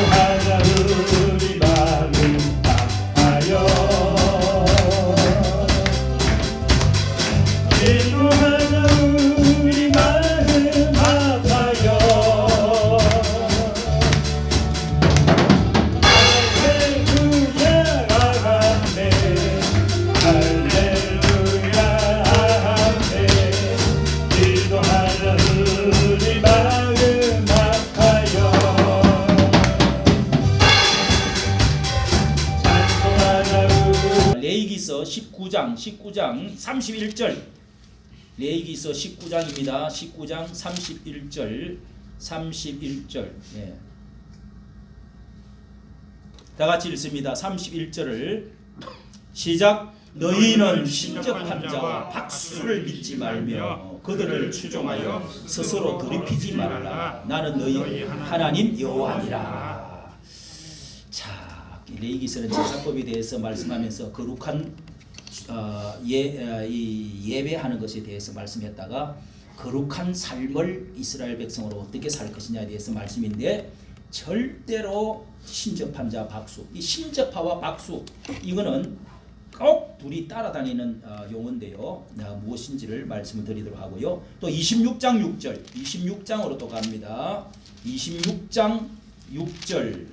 기도하자 우리 마음 아파요. 기도하자 우리 마음 아파요. 할렐루야 아멘. 할렐루야 아멘. 기도하자 우리 마음 아파요. 레위기서 19장 31절. 레위기서 19장입니다. 19장 31절. 예. 다 같이 읽습니다. 31절을 시작. 너희는 신접한 자와 박수를 믿지 말며 그들을 추종하여 스스로 더럽히지 말라. 나는 너희 하나님 여호와니라. 자, 레위기서는 제사법에 대해서 말씀하면서 거룩한 예배하는 것에 대해서 말씀했다가 거룩한 삶을 이스라엘 백성으로 어떻게 살 것이냐에 대해서 말씀인데, 절대로 신접한 자 박수, 이 신접하와 박수 이거는 꼭 둘이 따라다니는 용어인데요. 무엇인지를 말씀을 드리도록 하고요. 또 26장 6절, 26장으로 또 갑니다. 26장 6절.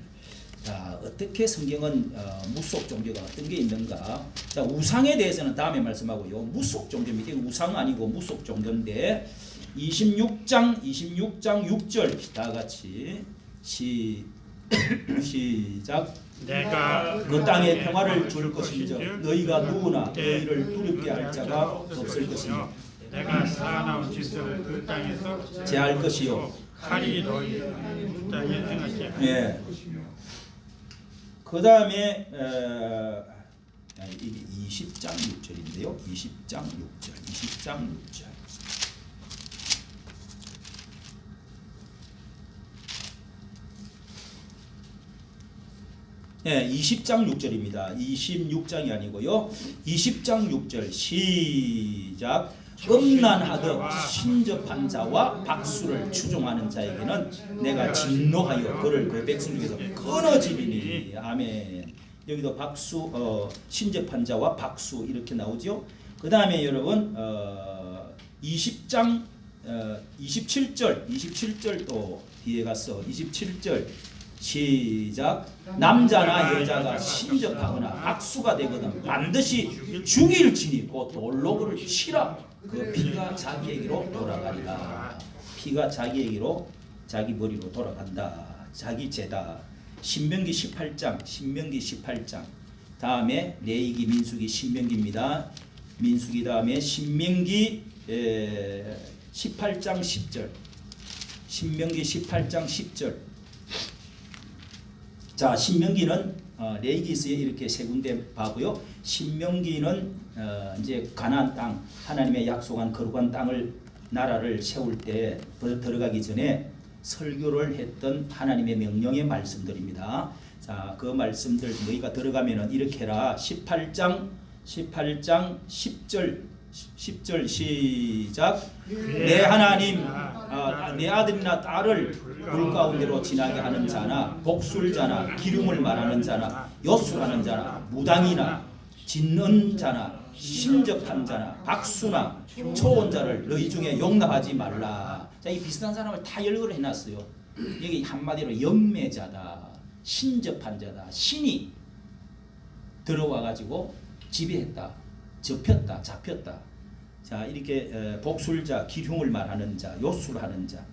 자, 어떻게 성경은 무속 종교가 어떤 게 있는가? 자, 우상에 대해서는 다음에 말씀하고요. 무속 종교입니다. 우상 아니고 무속 종교인데 26장 6절 다 같이 시작. 내가 그 땅에 평화를 줄 것인즉 너희가 누구나 너희를 두렵게 할 자가 없을 것이며 내가 쌓아놓은 질서를 그 땅에서 제할 것이요. 칼이 너희 땅에 행하지 예. 그 다음에 이게 20장 6절인데요. 20장 6절. 예, 20장 6절입니다. 26장이 아니고요. 20장 6절 시작. 음란하듯 신접한 자와 박수를 추종하는 자에게는 내가 진노하여 그를 그 백성 중에서 끊어지리니. 아멘. 여기도 박수, 신접한 자와 박수 이렇게 나오죠. 그 다음에 여러분 20장 27절 또 뒤에 가서 27절 시작. 남자나 여자가 신접하거나 박수가 되거든 반드시 죽일지니 곧 돌로 그를 치라. 그 피가 자기에게로 돌아가리라. 피가 자기에게로 자기 머리로 돌아간다. 자기 죄다. 신명기 18장. 다음에 레위기, 민수기, 신명기입니다. 민수기 다음에 신명기 18장 10절. 신명기 18장 10절. 자, 신명기는 레위기서에 이렇게 세 군데 봐고요. 신명기는 이제 가나안 땅, 하나님의 약속한 거룩한 땅을 나라를 세울 때 들어가기 전에 설교를 했던 하나님의 명령의 말씀들입니다. 자, 그 말씀들 너희가 들어가면은 이렇게 해라. 18장 10절 시작. 내 하나님 내 아들이나 딸을 불 가운데로 지나게 하는 자나 복술자나 기름을 말하는 자나 요술하는 자나 무당이나 짓는 자나 신접한 자나 박수나 초혼자를 너희 중에 용납하지 말라. 자, 이 비슷한 사람을 다 열거를 해놨어요. 여기 한마디로 연매자다, 신접한 자다. 신이 들어와 가지고 지배했다, 잡혔다. 자, 이렇게 복술자, 기흉을 말하는 자, 요술하는 자.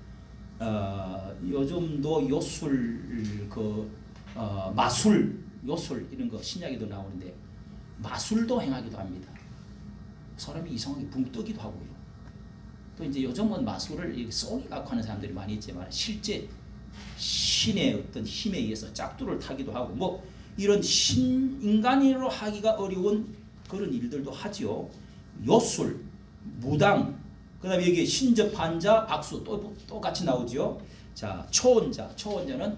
요즘도 요술, 마술, 요술 이런 거 신약에도 나오는데 마술도 행하기도 합니다. 사람이 이상하게 붕 뜨기도 하고요. 또 이제 요즘은 마술을 쏘기 갖고 하는 사람들이 많이 있지만 실제 신의 어떤 힘에 의해서 짝두를 타기도 하고 뭐 이런 인간으로 하기가 어려운 그런 일들도 하죠. 요술, 무당, 그 다음에 여기 신접한 자, 박수 또 같이 나오죠. 자, 초혼자는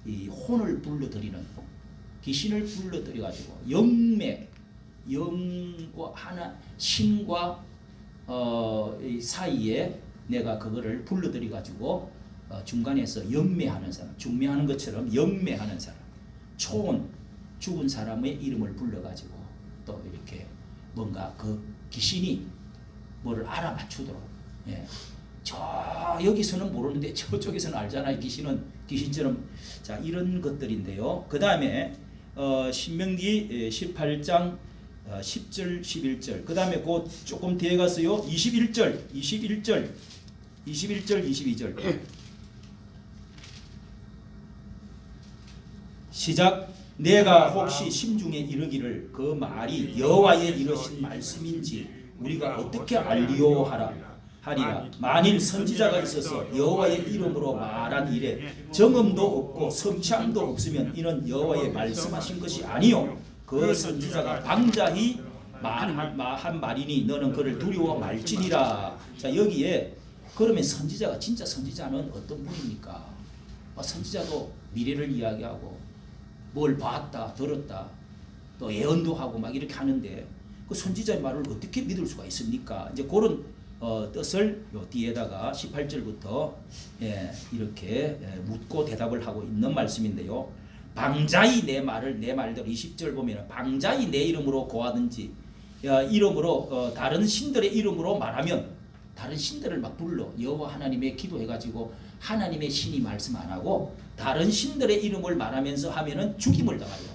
이 혼을 불러들이는, 귀신을 불러들여가지고 영과 하나 신과 이 사이에 내가 그거를 불러들여가지고 중간에서 영매하는 사람, 중매하는 것처럼 영매하는 사람, 초혼 죽은 사람의 이름을 불러가지고 또 이렇게 뭔가 그 귀신이 뭐를 알아맞추도록. 예. 저 여기서는 모르는데 저쪽에서는 알잖아요. 귀신처럼. 자, 이런 것들인데요. 그 다음에 신명기 18장 10절 11절 그 다음에 그 조금 뒤에 가서요 21절 22절 시작. 내가 혹시 심중에 이르기를 그 말이 여호와의 이르신 말씀인지 우리가 어떻게 알리오 하리라. 만일 선지자가 있어서 여호와의 이름으로 말한 일에 정음도 없고 성취함도 없으면 이는 여호와의 말씀하신 것이 아니요 그 선지자가 방자히 한 말이니 너는 그를 두려워 말지니라. 자, 여기에 그러면 선지자가 진짜 선지자는 어떤 분입니까? 선지자도 미래를 이야기하고 뭘 봤다 들었다 또 예언도 하고 막 이렇게 하는데 그 선지자의 말을 어떻게 믿을 수가 있습니까? 이제 그런 뜻을 요 뒤에다가 18절부터 이렇게 묻고 대답을 하고 있는 말씀인데요. 방자히 내 말을 내 말대로 20절 보면 방자히 내 이름으로 고하든지 이름으로 다른 신들의 이름으로 말하면 다른 신들을 막 불러 여호와 하나님의 기도해가지고 하나님의 신이 말씀 안 하고 다른 신들의 이름을 말하면서 하면은 죽임을 당하요.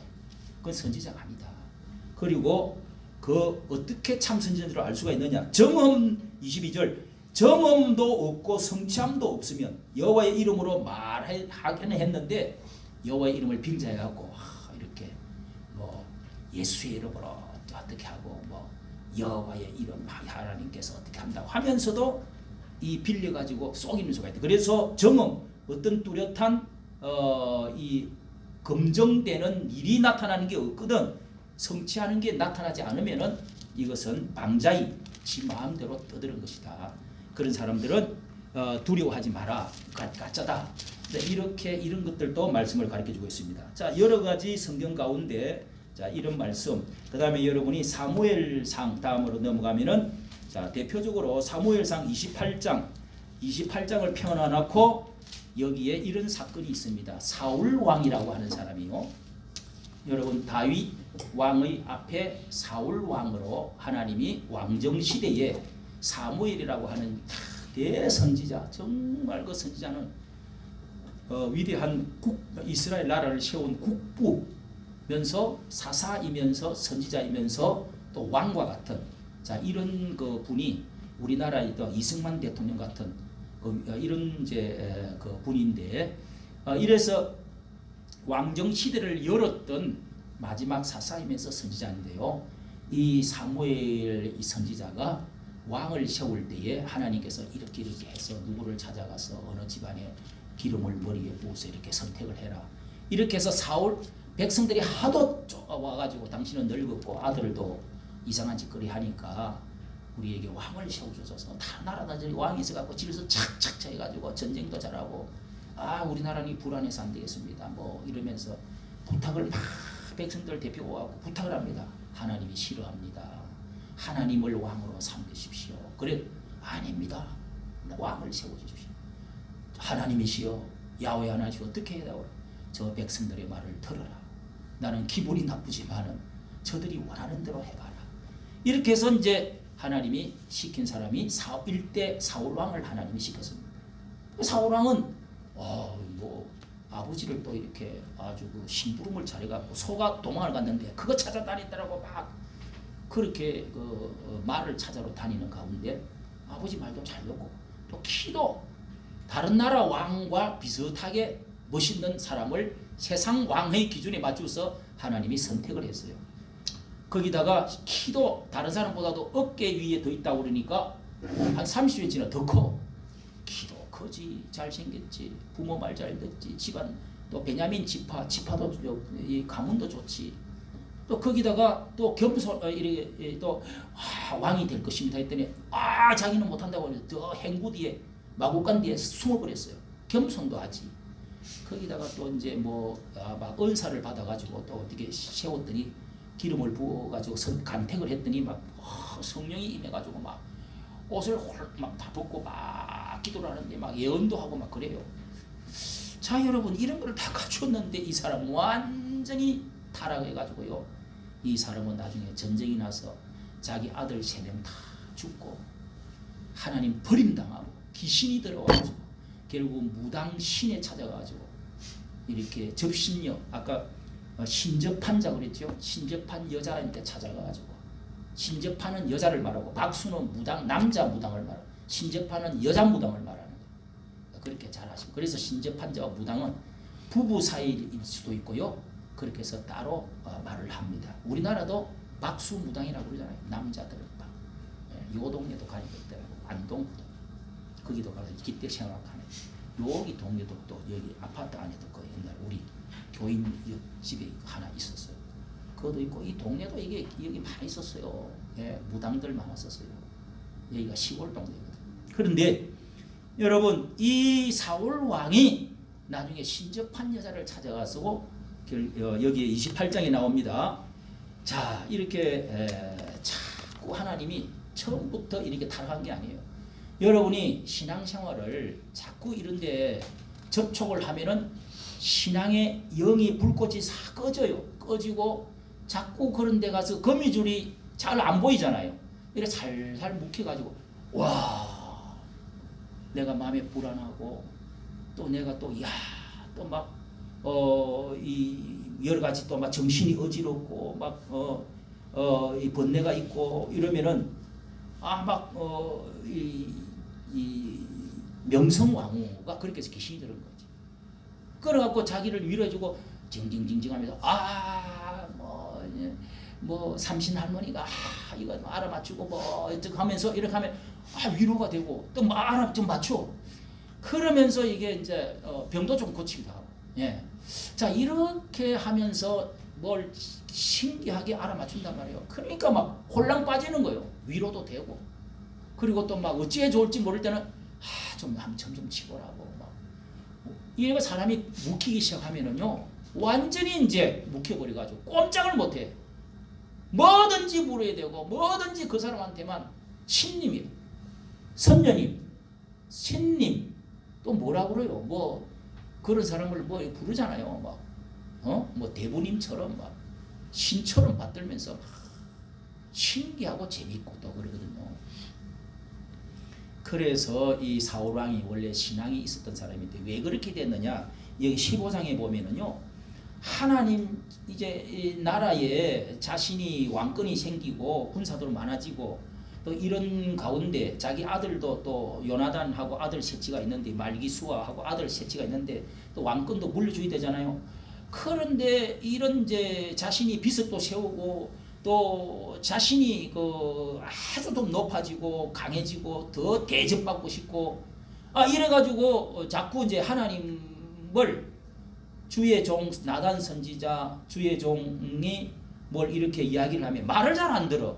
그건 선지자가 아니다. 그리고 그 어떻게 참 선지자인 줄 알 수가 있느냐? 정음 22절 정음도 없고 성취함도 없으면 여호와의 이름으로 말하기는 했는데 여호와의 이름을 빙자해 갖고 이렇게 뭐 예수의 이름으로 어떻게 하고 뭐 여호와의 이름 하나님께서 어떻게 한다고 하면서도 이 빌려 가지고 속이는 수가 있다. 그래서 정음 어떤 뚜렷한 이 검증되는 일이 나타나는 게 없거든. 성취하는 게 나타나지 않으면은 이것은 방자히 지 마음대로 떠드는 것이다. 그런 사람들은 두려워하지 마라. 가짜다. 이렇게 이런 것들도 말씀을 가르쳐 주고 있습니다. 자, 여러 가지 성경 가운데 자, 이런 말씀. 그다음에 여러분이 사무엘상 다음으로 넘어가면은 자, 대표적으로 사무엘상 28장을 펴놔 놓고 여기에 이런 사건이 있습니다. 사울 왕이라고 하는 사람이요. 여러분 다윗 왕의 앞에 사울 왕으로 하나님이 왕정 시대에 사무엘이라고 하는 대선지자, 정말 그 선지자는 위대한 이스라엘 나라를 세운 국부면서 사사이면서 선지자이면서 또 왕과 같은 자 이런 그 분이 우리나라의 이승만 대통령 같은 이런 이제 그 분인데 이래서 왕정 시대를 열었던 마지막 사사이면서 선지자인데요. 이 사무엘 이 선지자가 왕을 세울 때에 하나님께서 이렇게 해서 누구를 찾아가서 어느 집안에 기름을 머리에 부어서 이렇게 선택을 해라. 이렇게 해서 사울 백성들이 하도 와가지고 당신은 늙었고 아들도 이상한 짓거리 하니까 우리에게 왕을 세워주셔서 다 나라다들이 왕이 있어갖고 집에서 착착 해가지고 전쟁도 잘하고 우리나라는 불안해서 안 되겠습니다. 뭐 이러면서 부탁을 막 백성들 대표하고 부탁을 합니다. 하나님이 싫어합니다. 하나님을 왕으로 삼으십시오. 그래 아닙니다. 왕을 세워주십시오. 하나님이시여 야훼 하나님이시여 어떻게 해야 저 백성들의 말을 들어라. 나는 기분이 나쁘지만은 저들이 원하는 대로 해봐라. 이렇게 해서 이제 하나님이 시킨 사람이 일대 사울왕을 하나님이 시켰습니다. 사울왕은 뭐 아버지를 또 이렇게 아주 그 심부름을 잘해갖고 소가 도망을 갔는데 그거 찾아다니더라고 막 그렇게 그 말을 찾아러 다니는 가운데 아버지 말도 잘 듣고 또 키도 다른 나라 왕과 비슷하게 멋있는 사람을 세상 왕의 기준에 맞춰서 하나님이 선택을 했어요. 거기다가 키도 다른 사람보다도 어깨 위에 더 있다고 그러니까 한 30cm나 더 커. 키도 크지, 잘생겼지, 부모 말 잘 듣지, 집안 또 베냐민 지파도 이 가문도 좋지. 또 거기다가 또 겸손 이렇게 또 왕이 될 것입니다 했더니 자기는 못한다고 해서 저 행구 뒤에 마구간 뒤에 숨어버렸어요. 겸손도 하지. 거기다가 또 이제 막 은사를 받아가지고 또 어떻게 세웠더니 기름을 부어가지고 간택을 했더니 막 성령이 임해가지고 막 옷을 막 다 벗고 막 기도를 하는데 막 예언도 하고 막 그래요. 자 여러분 이런 걸 다 갖췄는데 이 사람 완전히 타락해가지고요. 이 사람은 나중에 전쟁이 나서 자기 아들 3명 다 죽고 하나님 버림당하고 귀신이 들어와가지고 결국 무당 신에 찾아가가지고 이렇게 접신여 아까 신접한 자 그랬죠. 신접한 여자한테 찾아가가지고 신접하는 여자를 말하고 박수는 무당 남자 무당을 말하고 신접하는 여자 무당을 말하는 거예요. 그렇게 잘 하시고 그래서 신접한 자와 무당은 부부 사이일 수도 있고요. 그렇게 해서 따로 말을 합니다. 우리나라도 박수 무당이라고 그러잖아요. 남자들은 막 요 동네도 가니까 있더라고. 안동 거기도 가서 기대 생활하네. 여기 동네도 또 여기 아파트 안에도 그 옛날 우리 교인 집에 하나 있었어요. 그것도 있고 이 동네도 이게 여기 많이 있었어요. 예, 무당들 많았었어요. 여기가 시골 동네거든. 그런데 여러분 이 사울 왕이 나중에 신접한 여자를 찾아가서 여기에 28장에 나옵니다. 자 이렇게 자꾸 하나님이 처음부터 이렇게 타락한 게 아니에요. 여러분이 신앙생활을 자꾸 이런데 접촉을 하면은 신앙의 영이 불꽃이 싹 꺼져요. 꺼지고 자꾸 그런 데 가서 거미줄이 잘 안 보이잖아요. 이렇게 살살 묵혀가지고 와 내가 마음에 불안하고 또 내가 또 야 또 막 이 여러 가지 또 막 정신이 어지럽고 막 이 번뇌가 있고 이러면은 이 명성왕후가 그렇게 해서 귀신이 들은 거지. 그래갖고 자기를 위로해주고 징징징징하면서 뭐 삼신 할머니가 이거 알아맞추고 뭐 어떻게 하면서 이렇게 하면 위로가 되고 또 알아 좀 맞춰. 그러면서 이게 이제 병도 좀 고치기도 하고. 예. 자 이렇게 하면서 뭘 신기하게 알아맞춘단 말이에요. 그러니까 막 혼란 빠지는 거예요. 위로도 되고. 그리고 또 막 어찌해 좋을지 모를 때는 좀 점점 치고라고 막 이래가 사람이 묵히기 시작하면은요 완전히 이제 묵혀버려가지고 꼼짝을 못해. 뭐든지 물어야 되고 뭐든지 그 사람한테만 신님이 선녀님 신님 또 뭐라 그래요. 뭐 그런 사람을 뭐 부르잖아요. 막 뭐 대부님처럼 막 신처럼 받들면서 막 신기하고 재밌고 또 그러거든요. 그래서 이 사울 왕이 원래 신앙이 있었던 사람인데 왜 그렇게 됐느냐? 여기 15장에 보면은요. 하나님 이제 이 나라에 자신이 왕권이 생기고 군사도 많아지고 또 이런 가운데 자기 아들도 또 요나단하고 아들 셋째가 있는데 말기수아하고 아들 셋째가 있는데 또 왕권도 물려줘야 되잖아요. 그런데 이런 이제 자신이 비석도 세우고 또 자신이 그 아주 더 높아지고 강해지고 더 대접받고 싶고 이래가지고 자꾸 이제 하나님을 주의 종 나단 선지자 주의 종이 뭘 이렇게 이야기를 하면 말을 잘 안 들어.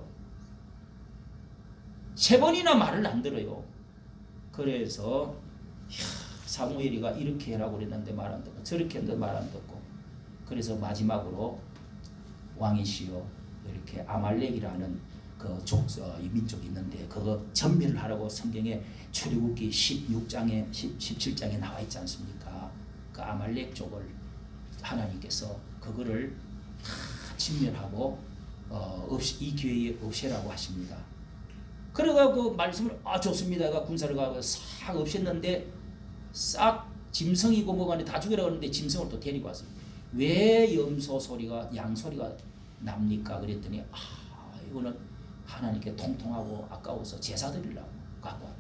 3번이나 말을 안 들어요. 그래서 사무엘이가 이렇게 해라고 그랬는데 말 안 듣고 저렇게 했는데 말 안 듣고 그래서 마지막으로 왕이시여 이렇게 아말렉이라는 그 민족이 있는데 그거 전멸을 하라고 성경에 출애굽기 16장에 17장에 나와 있지 않습니까? 그 아말렉 족을 하나님께서 그거를 다 진멸하고 이 기회에 없애라고 하십니다. 그래가지고 말씀을 좋습니다. 군사를 가고 싹 없앴는데 싹 짐승이고 뭐가 다 죽이라고 하는데 짐승을 또 데리고 왔습니다. 왜 염소 소리가 양 소리가 납니까? 그랬더니 이거는 하나님께 통통하고 아까워서 제사 드리려고 갖고 왔다.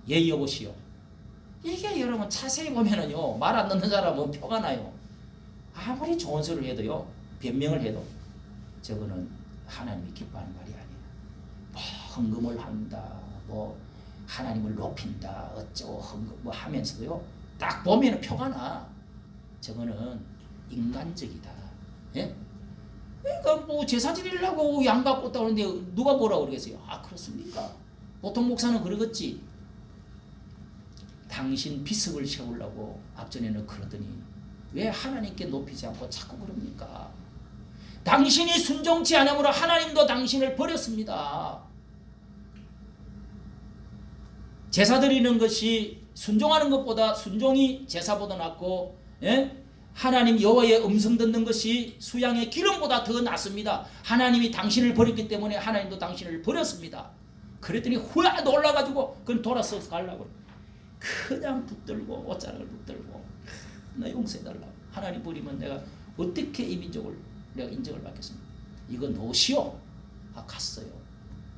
예 여보시오. 이게 여러분 자세히 보면은요 말 안 듣는 사람은 표가 나요. 아무리 좋은 소리를 해도요 변명을 해도 저거는 하나님이 기뻐하는 말이 아니에요. 뭐 헌금을 한다, 뭐 하나님을 높인다, 어쩌고 헌금 뭐 하면서도요 딱 보면은 표가 나. 저거는 인간적이다. 예? 그러니까 뭐 제사 드리려고 양 갖고 왔다 그러는데 누가 뭐라고 그러겠어요? 그렇습니까? 보통 목사는 그러겠지. 당신 비석을 세우려고 앞전에는 그러더니 왜 하나님께 높이지 않고 자꾸 그럽니까? 당신이 순종치 않으므로 하나님도 당신을 버렸습니다. 제사 드리는 것이 순종하는 것보다 순종이 제사보다 낫고 예? 하나님 여호와의 음성 듣는 것이 수양의 기름보다 더 낫습니다. 하나님이 당신을 버렸기 때문에 하나님도 당신을 버렸습니다. 그랬더니 후야 놀라가지고 그건 돌아서서 가려고 그냥 붙들고 옷자락을 붙들고 나 용서해달라. 하나님 버리면 내가 어떻게 이 민족을 내가 인정을 받겠습니까? 이거 노시오. 갔어요.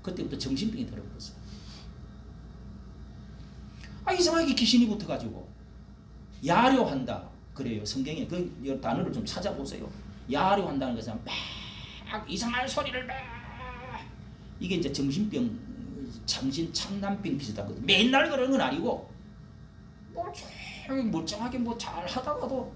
그때부터 정신병이 들어버렸어요. 이상하게 귀신이 붙어가지고 야려한다 그래요. 성경에 그 단어를 좀 찾아보세요. 야려한다는 것은 막 이상한 소리를 막 이게 이제 정신병 참남병 비슷하거든. 맨날 그러는 건 아니고 뭐 멀쩡하게 뭐 잘 하다가도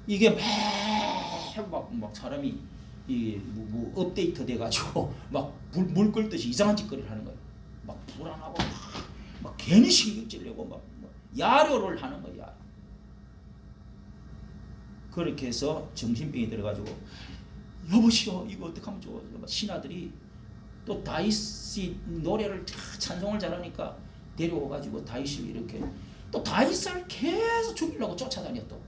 이게 막 사람이 이게 뭐 업데이트 돼가지고 막 물 끓듯이 이상한 짓거리를 하는 거예요. 막 불안하고 막 괜히 신경 찔려고 막 야료를 하는 거야. 그렇게 해서 정신병이 들어가지고 여보시오 이거 어떻게 하면 좋아? 신하들이 또 다윗이 노래를 찬송을 잘하니까 데려와가지고 다윗을 이렇게 또 다윗을 계속 죽이려고 쫓아다녔또.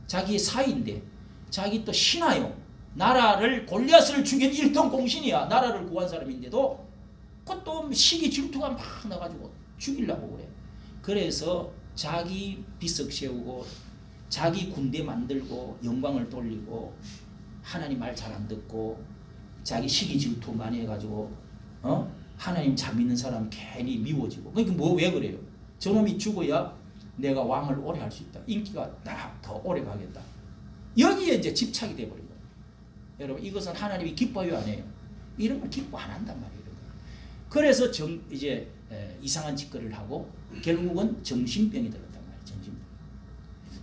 자기의 사위인데 자기 또 신하요. 나라를 골리앗을 죽인 1등 공신이야. 나라를 구한 사람인데도 그것도 시기 질투가 막 나가지고 죽이려고 그래. 그래서 자기 비석 세우고 자기 군대 만들고 영광을 돌리고 하나님 말 잘 안 듣고 자기 시기 질투 많이 해가지고 하나님 잘 믿는 사람 괜히 미워지고. 그러니까 뭐 왜 그래요? 저놈이 죽어야 내가 왕을 오래 할 수 있다. 인기가 더 오래 가겠다. 여기에 이제 집착이 돼버린 거예요. 여러분 이것은 하나님이 기뻐요 안 해요? 이런 걸 기뻐 안 한단 말이에요. 그래서 이제 이상한 짓거리를 하고 결국은 정신병이 들었단 말이에요. 정신병.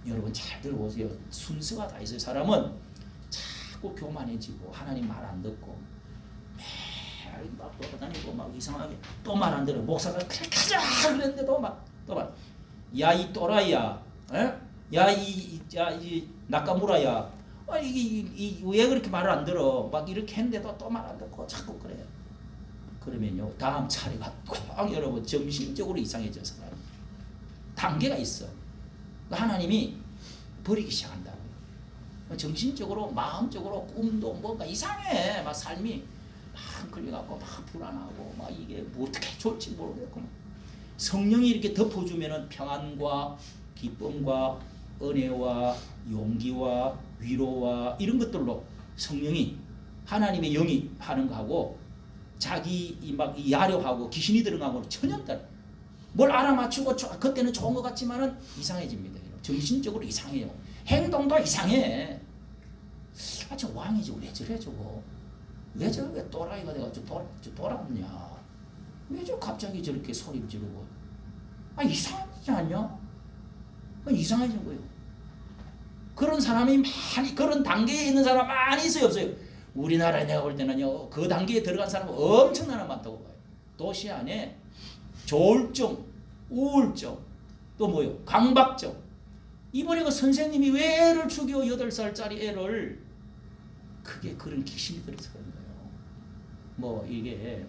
여러분 잘 들어보세요. 순서가 다 있어요. 사람은 자꾸 교만해지고 하나님 말 안 듣고 막 돌아다니고 막 이상하게 또 말 안 들어. 목사가 그렇게 하자 그랬는데도 또 말. 야 이 또라이야, 야 이 낙가무라야. 이게 왜 그렇게 말을 안 들어? 막 이렇게 했는데도 또 말 안 듣고 자꾸 그래요. 그러면요 다음 차례가 꽉 여러분 정신적으로 이상해져서 단계가 있어. 하나님이 버리기 시작한다고요. 정신적으로 마음적으로 꿈도 뭔가 이상해. 막 삶이 막 걸려갖고 막 불안하고 막 이게 뭐 어떻게 좋을지 모르겠고 성령이 이렇게 덮어주면은 평안과 기쁨과 은혜와 용기와 위로와 이런 것들로 성령이 하나님의 영이 하는 거하고 자기 막 야려하고 귀신이 들어가고 천연따라 뭘 알아맞추고 그때는 좋은 것 같지만은 이상해집니다. 정신적으로 이상해요. 행동도 이상해. 저 왕이지 왜 저래 저거? 왜 저렇게 또라이가 돼가지고 돌아왔냐? 왜 저 갑자기 저렇게 소리 지르고? 이상하지 않냐? 이상해진 거예요. 그런 사람이 많이 그런 단계에 있는 사람 많이 있어요 없어요? 우리나라에 내가 볼 때는요 그 단계에 들어간 사람은 엄청나게 많다고 봐요. 도시 안에 조울증, 우울증, 또 뭐요? 강박증. 이번에 그 선생님이 왜 애를 죽여 8살짜리 애를 그게 그런 귀신이 들어서 그런 거예요. 뭐 이게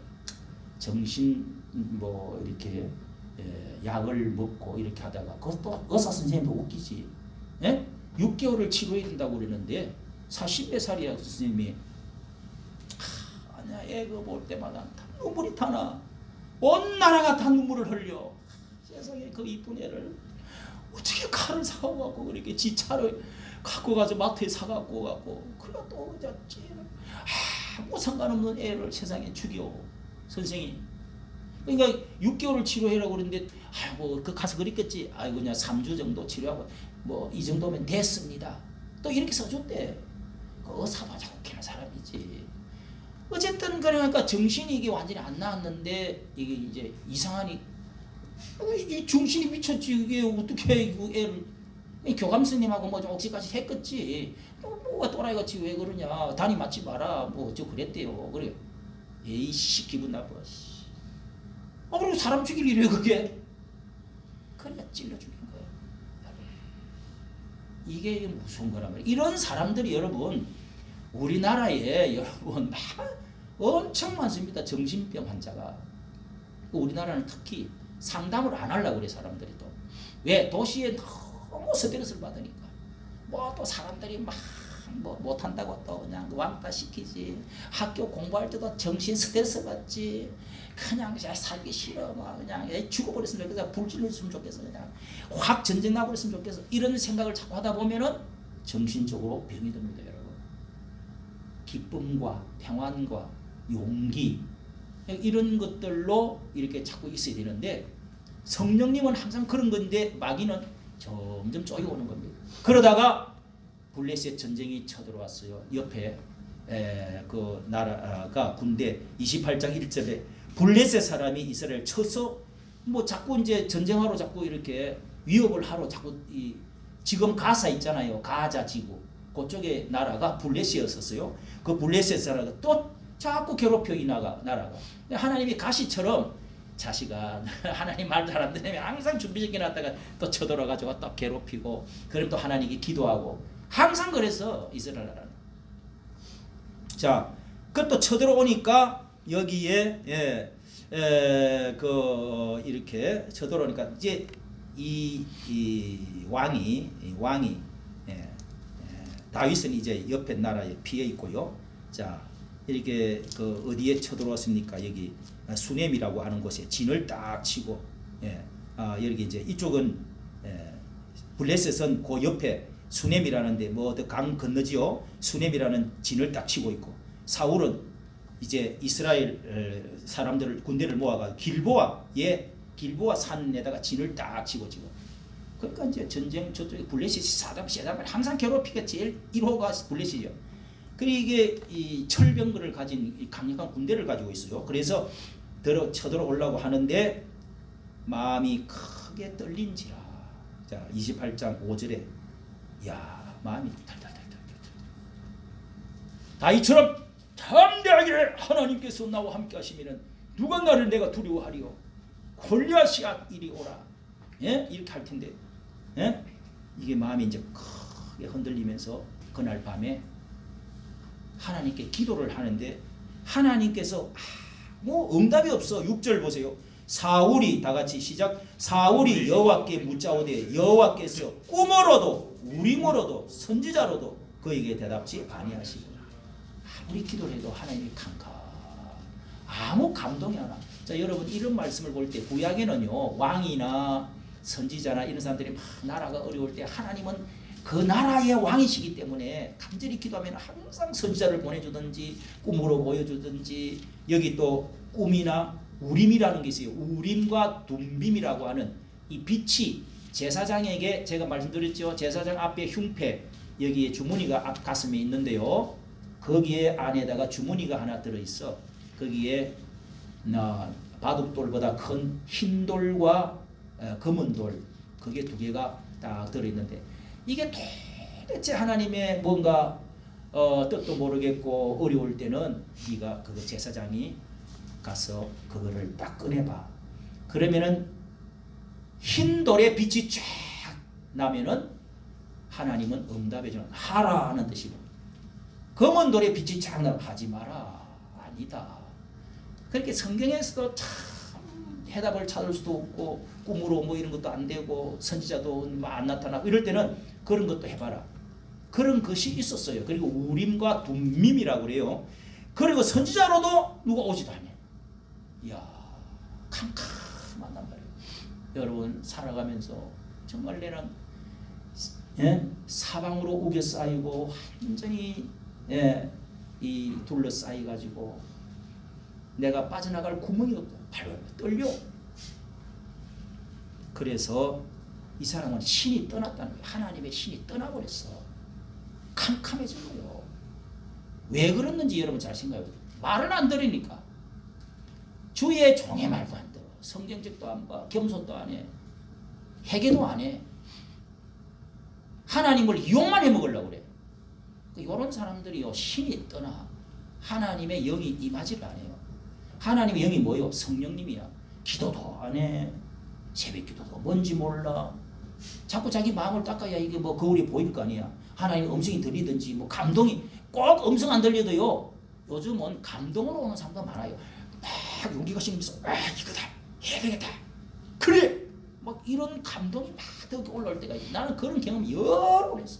정신 뭐 이렇게 약을 먹고 이렇게 하다가 그것도 의사 선생님도 웃기지. 예? 6개월을 치료해야 된다고 그러는데 40몇 살이야 그 선생님이. 아니야 애가 볼 때마다 눈물이 타나. 온 나라가 다 눈물을 흘려. 세상에 그 이쁜 애를 어떻게 칼을 사갖고 갖고 그렇게 지 차를 갖고 가서 마트에 사갖고 갖고 그래 또 아무 상관없는 애를 세상에 죽여 선생이. 그러니까 6개월을 치료해라고 그러는데 아이고 그 가서 그랬겠지. 아이고 그냥 3주 정도 치료하고 뭐 이 정도면 됐습니다. 또 이렇게 써줬대. 그 의사도 좋게는 사람이지. 어쨌든 그러니까 정신이 이게 완전히 안 나왔는데 이게 이제 이상하니 이 정신이 미쳤지. 이게 어떻게 이 애를 교감 스님하고 뭐 좀 억지까지 했겠지. 뭐가 또라이같이 왜 그러냐. 단이 맞지 마라. 뭐 저 그랬대요. 그래. 에이씨 기분 나빠. 그리고 사람 죽일 일이에요 그게. 그러니까 찔러 죽인 거예요. 이게 무서운 거란 말이에요. 이런 사람들이 여러분 우리나라에 여러분 엄청 많습니다. 정신병 환자가. 우리나라는 특히 상담을 안 하려고 그래 사람들이 또. 왜? 도시에 너무 스트레스를 받으니까. 뭐 또 사람들이 막 뭐 못한다고 또 그냥 왕따 시키지. 학교 공부할 때도 정신 스트레스 받지. 그냥 살기 싫어. 막 그냥 죽어버렸으면 좋겠어. 불질렀으면 좋겠어. 그냥 확 전쟁 나버렸으면 좋겠어. 이런 생각을 자꾸 하다 보면은 정신적으로 병이 듭니다, 여러분. 기쁨과 평안과 용기 이런 것들로 이렇게 자꾸 있어야 되는데 성령님은 항상 그런 건데 마귀는 점점 쪼여오는 겁니다. 그러다가 블레셋 전쟁이 쳐들어왔어요. 옆에 그 나라가 군대 28장 1절에 블레셋 사람이 이스라엘 쳐서 뭐 자꾸 이제 전쟁하러 자꾸 이렇게 위협을 하러 자꾸 지금 가사 있잖아요. 가자 지구 그쪽에 나라가 블레셋이었었어요. 그 블레셋 사람이 또 자꾸 괴롭혀 이 나라가. 하나님이 가시처럼 자식아 하나님 말 잘 안 들으면 항상 준비시켜 놨다가 또 쳐들어가지고 또 괴롭히고 그럼 또 하나님께 기도하고 항상 그래서 이스라엘 나라는. 자, 그것도 쳐들어오니까 여기에 이렇게 쳐들어오니까 이제 이 왕이 다윗은 이제 옆에 나라에 피해 있고요. 자, 이렇게 그 어디에 쳐들어왔습니까? 여기 수넴이라고 하는 곳에 진을 딱 치고, 여기 이제 이쪽은 블레셋은 그 옆에 수넴이라는데 뭐 강 건너지요. 수넴이라는 진을 딱 치고 있고, 사울은 이제 이스라엘 사람들을 군대를 모아가 길보아 산에다가 진을 딱 치고 지금. 그러니까 이제 전쟁 저쪽에 블레셋이 사담 항상 괴롭히가 제일 1호가 블레셋이요. 그리고 이게 이 철병거를 가진 강력한 군대를 가지고 있어요. 그래서 쳐들어오려고 하는데 마음이 크게 떨린지라. 자, 28장 5절에 마음이 달달달달. 다윗처럼 담대하게 하나님께서 나와 함께 하시면은 누가 나를 내가 두려워하리요. 골리앗이 이리 오라. 이렇게 할 텐데. 이게 마음이 이제 크게 흔들리면서 그날 밤에 하나님께 기도를 하는데 하나님께서 뭐 응답이 없어. 6절 보세요. 사울이 다 같이 시작. 사울이 여호와께 묻자오되 여호와께서 꿈으로도 우림으로도 선지자로도 그에게 대답지 아니하시고. 아무리 기도를 해도 하나님이 아무 감동이 안 와. 자, 여러분 이런 말씀을 볼 때 구약에는요 왕이나 선지자나 이런 사람들이 막 나라가 어려울 때 하나님은 그 나라의 왕이시기 때문에 간절히 기도하면 항상 선지자를 보내주든지 꿈으로 보여주든지. 여기 또 꿈이나 우림이라는 게 있어요. 우림과 둠빔이라고 하는 이 빛이 제사장에게, 제가 말씀드렸죠. 제사장 앞에 흉패, 여기에 주머니가 앞 가슴에 있는데요. 거기에 안에다가 주머니가 하나 들어있어. 거기에 바둑돌보다 큰 흰 돌과 검은 돌, 그게 두 개가 딱 들어있는데 이게 도대체 하나님의 뭔가 뜻도 모르겠고 어려울 때는 네가 그거 제사장이 가서 그거를 딱 꺼내봐. 그러면은 흰 돌에 빛이 쫙 나면은 하나님은 응답해 주는 하라 하는 뜻이고, 검은 돌에 빛이 쫙 나면 하지 마라 아니다. 그렇게 성경에서도 참 해답을 찾을 수도 없고 꿈으로 뭐 이런 것도 안 되고 선지자도 안 나타나고 이럴 때는 그런 것도 해봐라. 그런 것이 있었어요. 그리고 우림과 둠밈이라고 그래요. 그리고 선지자로도 누가 오지도 않아. 이야, 캄캄하단 말이에요. 여러분 살아가면서 정말 내는 사방으로 우겨싸이고 완전히 이 둘러싸여가지고 내가 빠져나갈 구멍이 없다. 발발 떨려. 그래서 이 사람은 신이 떠났다는 거예요. 하나님의 신이 떠나버렸어. 캄캄해진 거예요. 왜 그랬는지 여러분 잘 생각해요. 말을 안 들으니까. 주의 종의 말도 안 들어. 성경책도 안 봐. 겸손도 안 해. 회개도 안 해. 하나님을 이용만 해먹으려고 그래. 이런 사람들이요 신이 떠나 하나님의 영이 임하지를 않아요. 하나님의 영이 뭐요? 성령님이야. 기도도 안 해. 새벽기도도 뭔지 몰라. 자꾸 자기 마음을 닦아야 이게 뭐 거울이 보일 거 아니야. 하나님 음성이 들리든지 뭐 감동이 꼭 음성 안 들려도요. 요즘은 감동으로 오는 사람도 많아요. 막 용기가 생기면서 이거다 해야 되겠다. 그래 막 이런 감동이 막 더 올라올 때가 있어. 나는 그런 경험 여러 번 했어.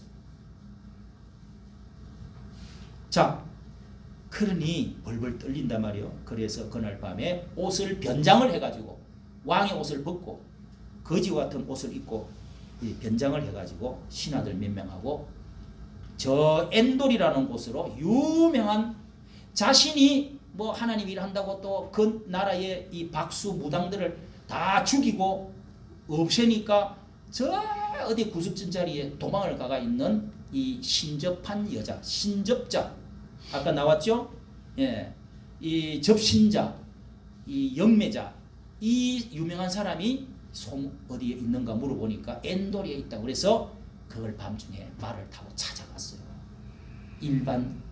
자, 그러니 벌벌 떨린단 말이요. 그래서 그날 밤에 옷을 변장을 해가지고 왕의 옷을 벗고 거지와 같은 옷을 입고 변장을 해가지고 신하들 몇 명하고 저 엔돌이라는 곳으로 유명한 자신이 뭐 하나님 일 한다고 또 그 나라의 이 박수 무당들을 다 죽이고 없애니까 저 어디 구석진 자리에 도망을 가가 있는 이 신접한 여자, 신접자 아까 나왔죠? 예, 이 접신자, 이 영매자, 이 유명한 사람이 어디에 있는가 물어보니까 엔돌에 있다. 그래서 그걸 밤중에 말을 타고 찾아갔어요. 일반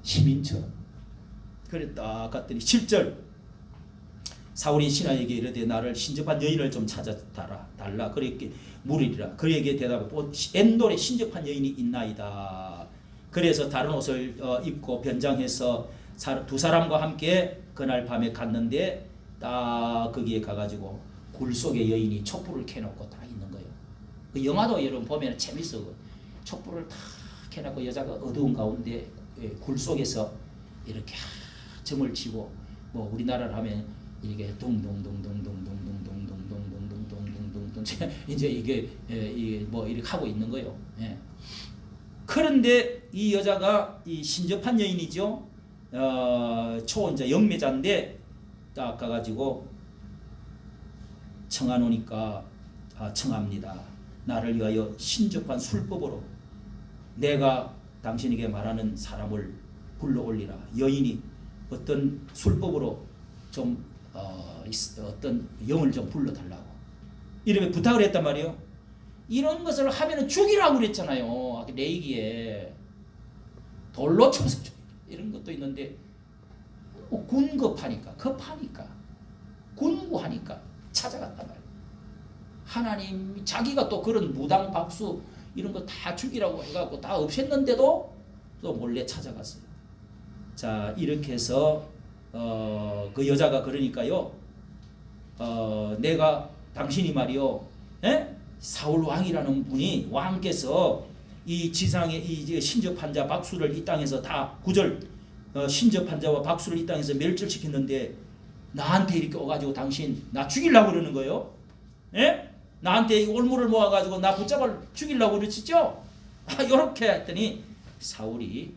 시민처럼. 그래 딱 갔더니 7절 사울이 신하에게 이르되 나를 신접한 여인을 좀 찾아달라. 그렇게 물으리라. 그에게 대답해 엔돌에 신접한 여인이 있나이다. 그래서 다른 옷을 입고 변장해서 두 사람과 함께 그날 밤에 갔는데 딱 거기에 가가지고 굴 속에 여인이 촛불을 켜놓고 딱 있는 거예요. 그 영화도 여러분 보면 재밌어. 촛불을 딱 켜놓고 여자가 어두운 가운데 굴 속에서 이렇게 점을 치고 뭐 우리나라로 하면 이게 둥둥둥둥둥둥둥둥둥둥둥둥둥둥 이제 이게 뭐 이렇게 하고 있는 거예요. 예. 그런데 이 여자가 이 신접한 여인이죠. 초혼자 영매자인데 딱 가가지고 청하노니까 청합니다. 나를 위하여 신접한 술법으로 내가 당신에게 말하는 사람을 불러올리라. 여인이 어떤 술법으로 좀 어떤 영을 좀 불러달라고 이렇게 부탁을 했단 말이에요. 이런 것을 하면은 죽이라고 그랬잖아요. 내 얘기에 돌로 쳐서 죽이라. 이런 것도 있는데 급하니까 군구하니까 찾아갔단 말이에요. 하나님 자기가 또 그런 무당 박수 이런 거 다 죽이라고 해갖고 다 없앴는데도 또 몰래 찾아갔어요. 자 이렇게 해서 그 여자가 그러니까요. 내가 당신이 말이요. 사울 왕이라는 분이 왕께서 이 지상에 이 신접한 자 박수를 이 땅에서 다 구절 신접한 자와 박수를 이 땅에서 멸절시켰는데 나한테 이렇게 와가지고 당신 나 죽이려고 그러는 거예요. 예? 나한테 올무를 모아가지고 나 붙잡아 죽이려고 그러시죠? 이렇게 했더니 사울이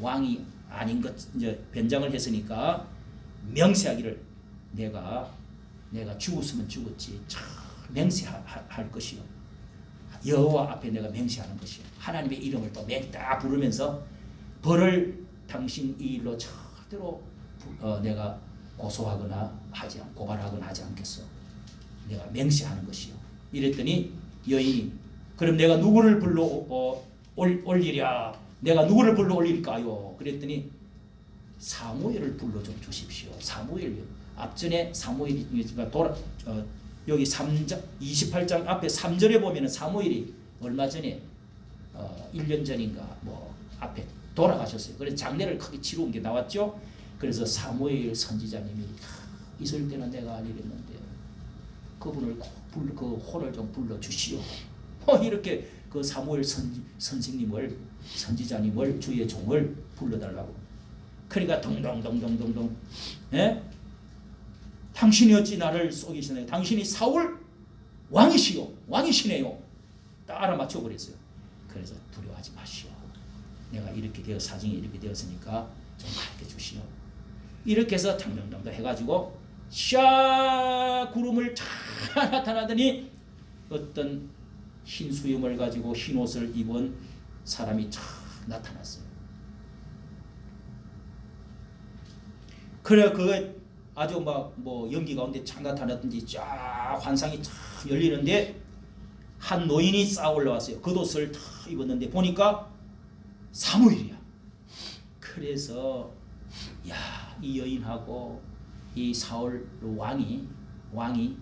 왕이 아닌 것 이제 변장을 했으니까 맹세하기를 내가 죽었으면 죽었지 맹세할 것이요. 여호와 앞에 내가 맹세하는 것이요. 하나님의 이름을 또 맹다 부르면서 벌을 당신 이 일로 절대로 내가 고소하거나 고발하거나 하지 않겠어. 내가 맹세하는 것이요. 이랬더니 여인이 그럼 내가 누구를 불러 올리랴? 내가 누구를 불러 올릴까요? 그랬더니 사무엘을 불러 좀 주십시오. 사무엘 앞전에 사무엘이 여기 3장 28장 앞에 3절에 보면은 사무엘이 얼마 전에 1년 전인가 뭐 앞에 돌아가셨어요. 그래서 장례를 크게 치러온 게 나왔죠. 그래서 사무엘 선지자님이 있을 때는 내가 아니랬는데 그분을 그 호를 좀 불러 주시오. 이렇게 그 사무엘 선생님을 선지자님을 주의 종을 불러달라고. 그러니까 동동동동동동. 예? 당신이 어찌 나를 속이시나요? 당신이 사울 왕이시네요. 딱 알아맞혀 버렸어요. 그래서 두려워하지 마시오. 내가 이렇게 되어 사정이 이렇게 되었으니까 좀 가르쳐 주시오. 이렇게 해서 당당당당 해가지고 샤 구름을 쫙 나타나더니 어떤 흰 수염을 가지고 흰 옷을 입은 사람이 쫙 나타났어요. 그래 그거 아주 막 뭐 연기 가운데 쫙 나타났든지 쫙 환상이 쫙 열리는데 한 노인이 쌓아 올라왔어요. 겉옷을 탁 입었는데 보니까 사무엘이야. 그래서 이 여인하고 이 사울 왕이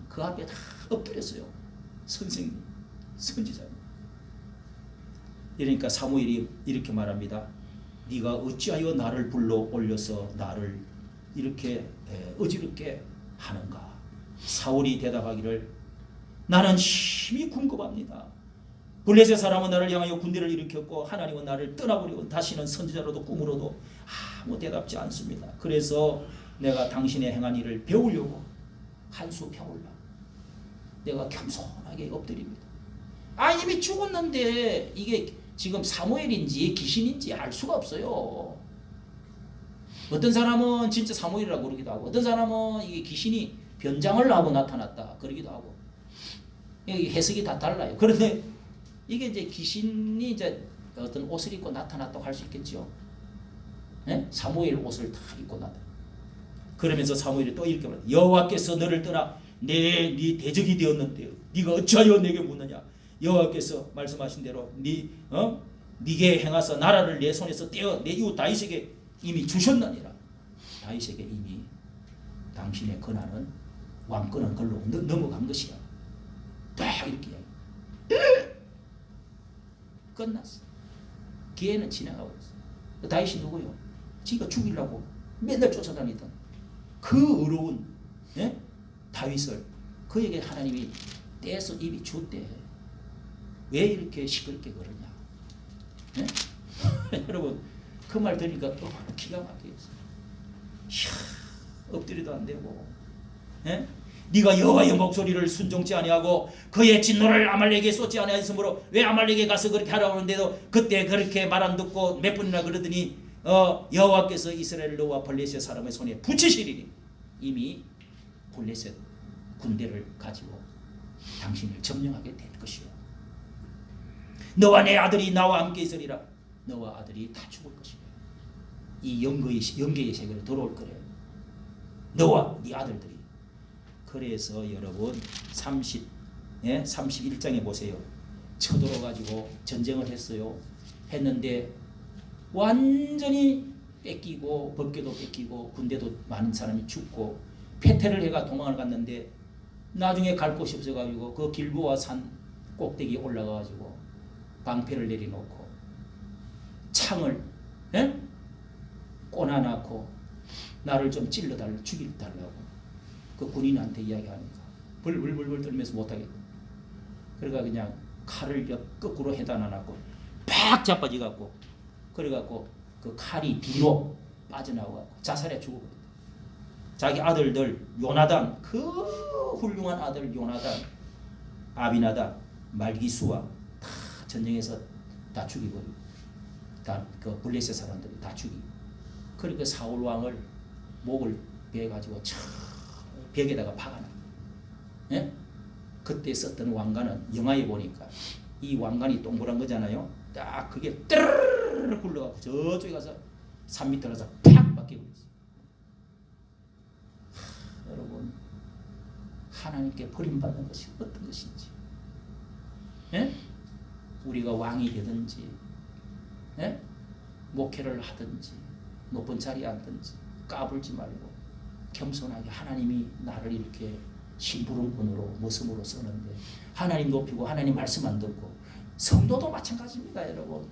그 앞에 다 엎드렸어요. 선생님, 선지자님. 이러니까 사무엘이 이렇게 말합니다. 네가 어찌하여 나를 불러 올려서 나를 이렇게 어지럽게 하는가? 사울이 대답하기를 나는 심히 궁금합니다. 블레셋 사람은 나를 향하여 군대를 일으켰고 하나님은 나를 떠나버리고 다시는 선지자로도 꿈으로도 아무 대답지 않습니다. 그래서 내가 당신의 행한 일을 배우려고 한 수 배우려고 내가 겸손하게 엎드립니다. 이미 죽었는데 이게 지금 사무엘인지 귀신인지 알 수가 없어요. 어떤 사람은 진짜 사무엘이라고 그러기도 하고 어떤 사람은 이게 귀신이 변장을 하고 나타났다 그러기도 하고 이 해석이 다 달라요. 그런데 이게 이제 귀신이 이제 어떤 옷을 입고 나타났다고 할 수 있겠죠. 네? 사무엘 옷을 다 입고 나타. 그러면서 사무엘이 또 이렇게 말합니다. 여호와께서 너를 떠나 네 대적이 되었는데 네가 어찌하여 내게 묻느냐. 여호와께서 말씀하신 대로 네게 행하사 나라를 내 손에서 떼어 내 이웃 다윗에게 이미 주셨느니라. 다윗에게 이미 당신의 권한은 왕권은 걸로 넘어간 것이야. 딱 이렇게 끝났어. 기회는 지나가고 있어. 다윗이 누구요? 지가 죽이려고 맨날 쫓아다니던 그 어려운 다윗을 그에게 하나님이 떼서 입이 줬대. 왜 이렇게 시끄럽게 그러냐? 여러분 그 말 들으니까 또 기가 막히겠어. 엎드리도 안 되고, 네가 여호와의 목소리를 순종치 아니하고 그의 진노를 아말렉에게 쏟지 아니하였으므로 왜 아말렉에 가서 그렇게 하라고 하는데도 그때 그렇게 말 안 듣고 몇 번이나 그러더니 여호와께서 이스라엘 너와 블레셋 사람의 손에 붙이시리니 이미 블레셋 군대를 가지고 당신을 점령하게 될 것이요. 너와 내 아들이 나와 함께 있으리라. 너와 아들이 다 죽을 것이요. 이 영계의 세계로 들어올 거래요. 너와 네 아들들이. 그래서 여러분 31장에 보세요. 쳐들어 가지고 전쟁을 했는데 완전히 뺏기고 법궤도 뺏기고 군대도 많은 사람이 죽고 패퇴를 해가 도망을 갔는데 나중에 갈 곳이 없어가지고 그 길보아 산 꼭대기에 올라가가지고 방패를 내려놓고 창을 꽂아놓고 나를 좀 찔러달라고 죽이달라고 그 군인한테 이야기하니까 벌벌벌 떨면서 못하겠다. 그러니까 그냥 칼을 거꾸로 해다 놔놓고 팍 자빠져갖고 그래갖고 그 칼이 뒤로 빠져나와갖고 자살해 죽어버렸다. 자기 아들들 요나단 그 훌륭한 아들 요나단 아비나답 말기수와 다 전쟁에서 다 죽이버리고 다 그 블레셋 사람들이 다 죽이고 그러니까 사울 왕을 목을 베가지고 벽에다가 박아놔. 그때 썼던 왕관은 영화에 보니까 이 왕관이 동그란 거잖아요. 딱 그게 뜨르르 굴러가고 저쪽에 가서 3m 가서 팍 박혀버렸어. 여러분 하나님께 버림받는 것이 어떤 것인지 우리가 왕이 되든지 목회를 하든지 높은 자리에 앉든지 까불지 말고 겸손하게 하나님이 나를 이렇게 심부름꾼으로 모습으로 쓰는데 하나님 높이고 하나님 말씀 안 듣고 성도도 마찬가지입니다. 여러분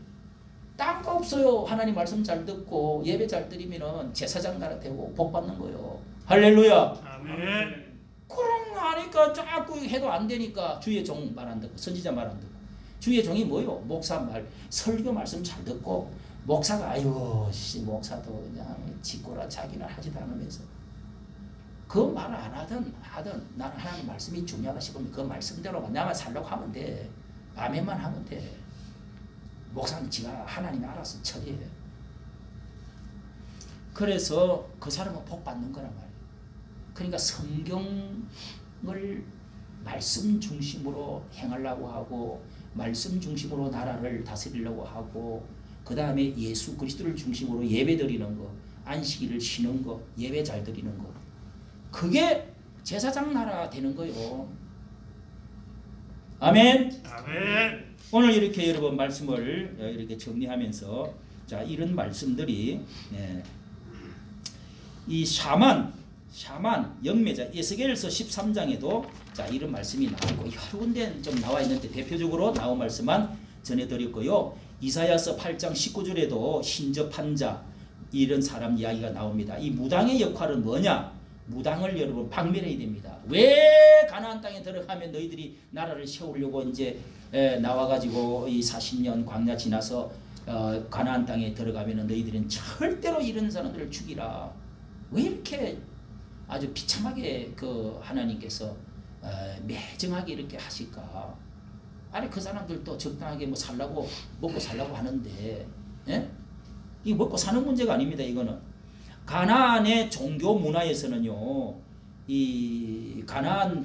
딴 거 없어요. 하나님 말씀 잘 듣고 예배 잘 드리면 제사장 나라 되고 복 받는 거예요. 할렐루야. 아멘. 그럼 하니까 자꾸 해도 안 되니까 주의 종 말 안 듣고 선지자 말 안 듣고 주의 종이 뭐요? 목사 말 설교 말씀 잘 듣고 목사가 아유 목사도 그냥 짓고라 자기는 하지도 않으면서 그 말 안 하든 나는 하나님 말씀이 중요하다 싶으면 그 말씀대로만 나만 살려고 하면 돼. 아멘만 하면 돼. 목사는 지가 하나님이 알아서 처리해. 그래서 그 사람은 복 받는 거란 말이에요. 그러니까 성경을 말씀 중심으로 행하려고 하고 말씀 중심으로 나라를 다스리려고 하고 그 다음에 예수 그리스도를 중심으로 예배 드리는 거 안식일을 쉬는 거 예배 잘 드리는 거 그게 제사장 나라 되는 거요. 아멘. 아멘. 오늘 이렇게 여러분 말씀을 이렇게 정리하면서 자 이런 말씀들이 이 샤만 영매자 에스겔서 13장에도 자 이런 말씀이 나오고 여러 군데 좀 나와 있는데 대표적으로 나온 말씀만 전해드렸고요. 이사야서 8장 19절에도 신접한 자 이런 사람 이야기가 나옵니다. 이 무당의 역할은 뭐냐? 무당을 여러분 박멸해야 됩니다. 왜 가나안 땅에 들어가면 너희들이 나라를 세우려고 이제 나와가지고 이 40년 광야 지나서 가나안 땅에 들어가면 너희들은 절대로 이런 사람들을 죽이라. 왜 이렇게 아주 비참하게 그 하나님께서 매정하게 이렇게 하실까? 아니 그 사람들도 적당하게 뭐 살라고 먹고 살라고 하는데, 예? 이 먹고 사는 문제가 아닙니다. 이거는 가나안의 종교 문화에서는요, 이 가나안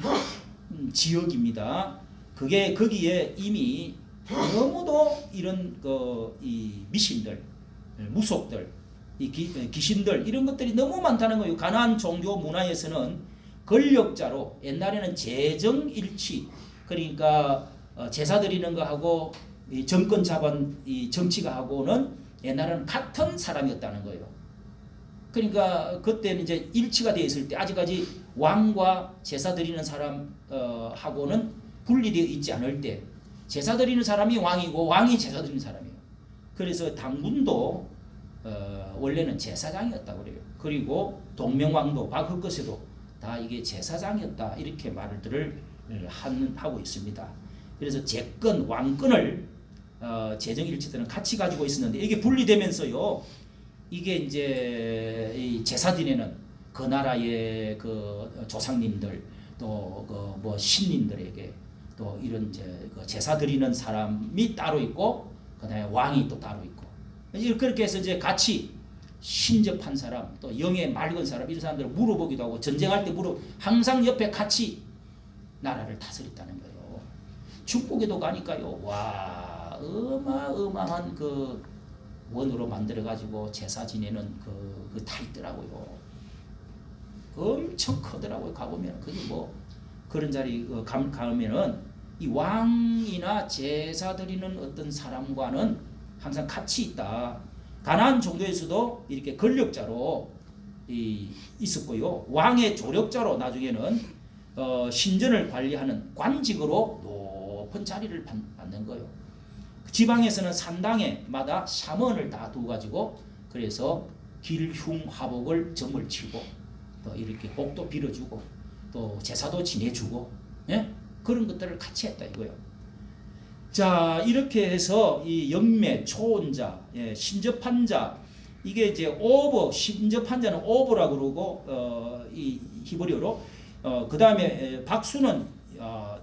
지역입니다. 그게 거기에 이미 너무도 이런 이 미신들, 무속들, 이 귀신들 이런 것들이 너무 많다는 거예요. 가나안 종교 문화에서는 권력자로 옛날에는 재정일치, 그러니까 제사 드리는 거하고 이 정권 잡은 이 정치가 하고는 옛날에는 같은 사람이었다는 거예요. 그러니까 그때는 이제 일치가 되어 있을 때 아직까지 왕과 제사 드리는 사람 하고는 분리되어 있지 않을 때 제사 드리는 사람이 왕이고 왕이 제사 드리는 사람이에요. 그래서 당군도 원래는 제사장이었다고 그래요. 그리고 동명왕도 박후 것에도 다 이게 제사장이었다 이렇게 말들을 하고 있습니다. 그래서 제권 왕권을 재정일치들은 같이 가지고 있었는데 이게 분리되면서요, 이게 이제 이 제사 드리는 그 나라의 그 조상님들 또 그 뭐 신님들에게 또 이런 이제 그 제사 드리는 사람이 따로 있고 그다음에 왕이 또 따로 있고 그렇게 해서 이제 같이 신접한 사람 또 영에 맑은 사람 이런 사람들을 물어보기도 하고 전쟁할 때 항상 옆에 같이 나라를 다스렸다는 거예요. 축복에도 가니까요, 와 어마어마한 그 원으로 만들어 가지고 제사 지내는 그 다 있더라고요. 엄청 크더라고요. 가보면 그게 뭐 그런 자리 가면은 이 왕이나 제사 드리는 어떤 사람과는 항상 같이 있다. 가나안 종교에서도 이렇게 권력자로 있었고요. 왕의 조력자로 나중에는 신전을 관리하는 관직으로 높은 자리를 받는 거예요. 지방에서는 산당에마다 샤먼을 다 두어가지고 그래서 길흉화복을 점을 치고 또 이렇게 복도 빌어주고 또 제사도 지내주고, 예? 그런 것들을 같이 했다 이거예요. 자, 이렇게 해서 이 영매, 초혼자, 예, 신접한 자, 이게 이제 오버, 신접한 자는 오버라고 그러고 이 히브리어로 그 다음에 박수는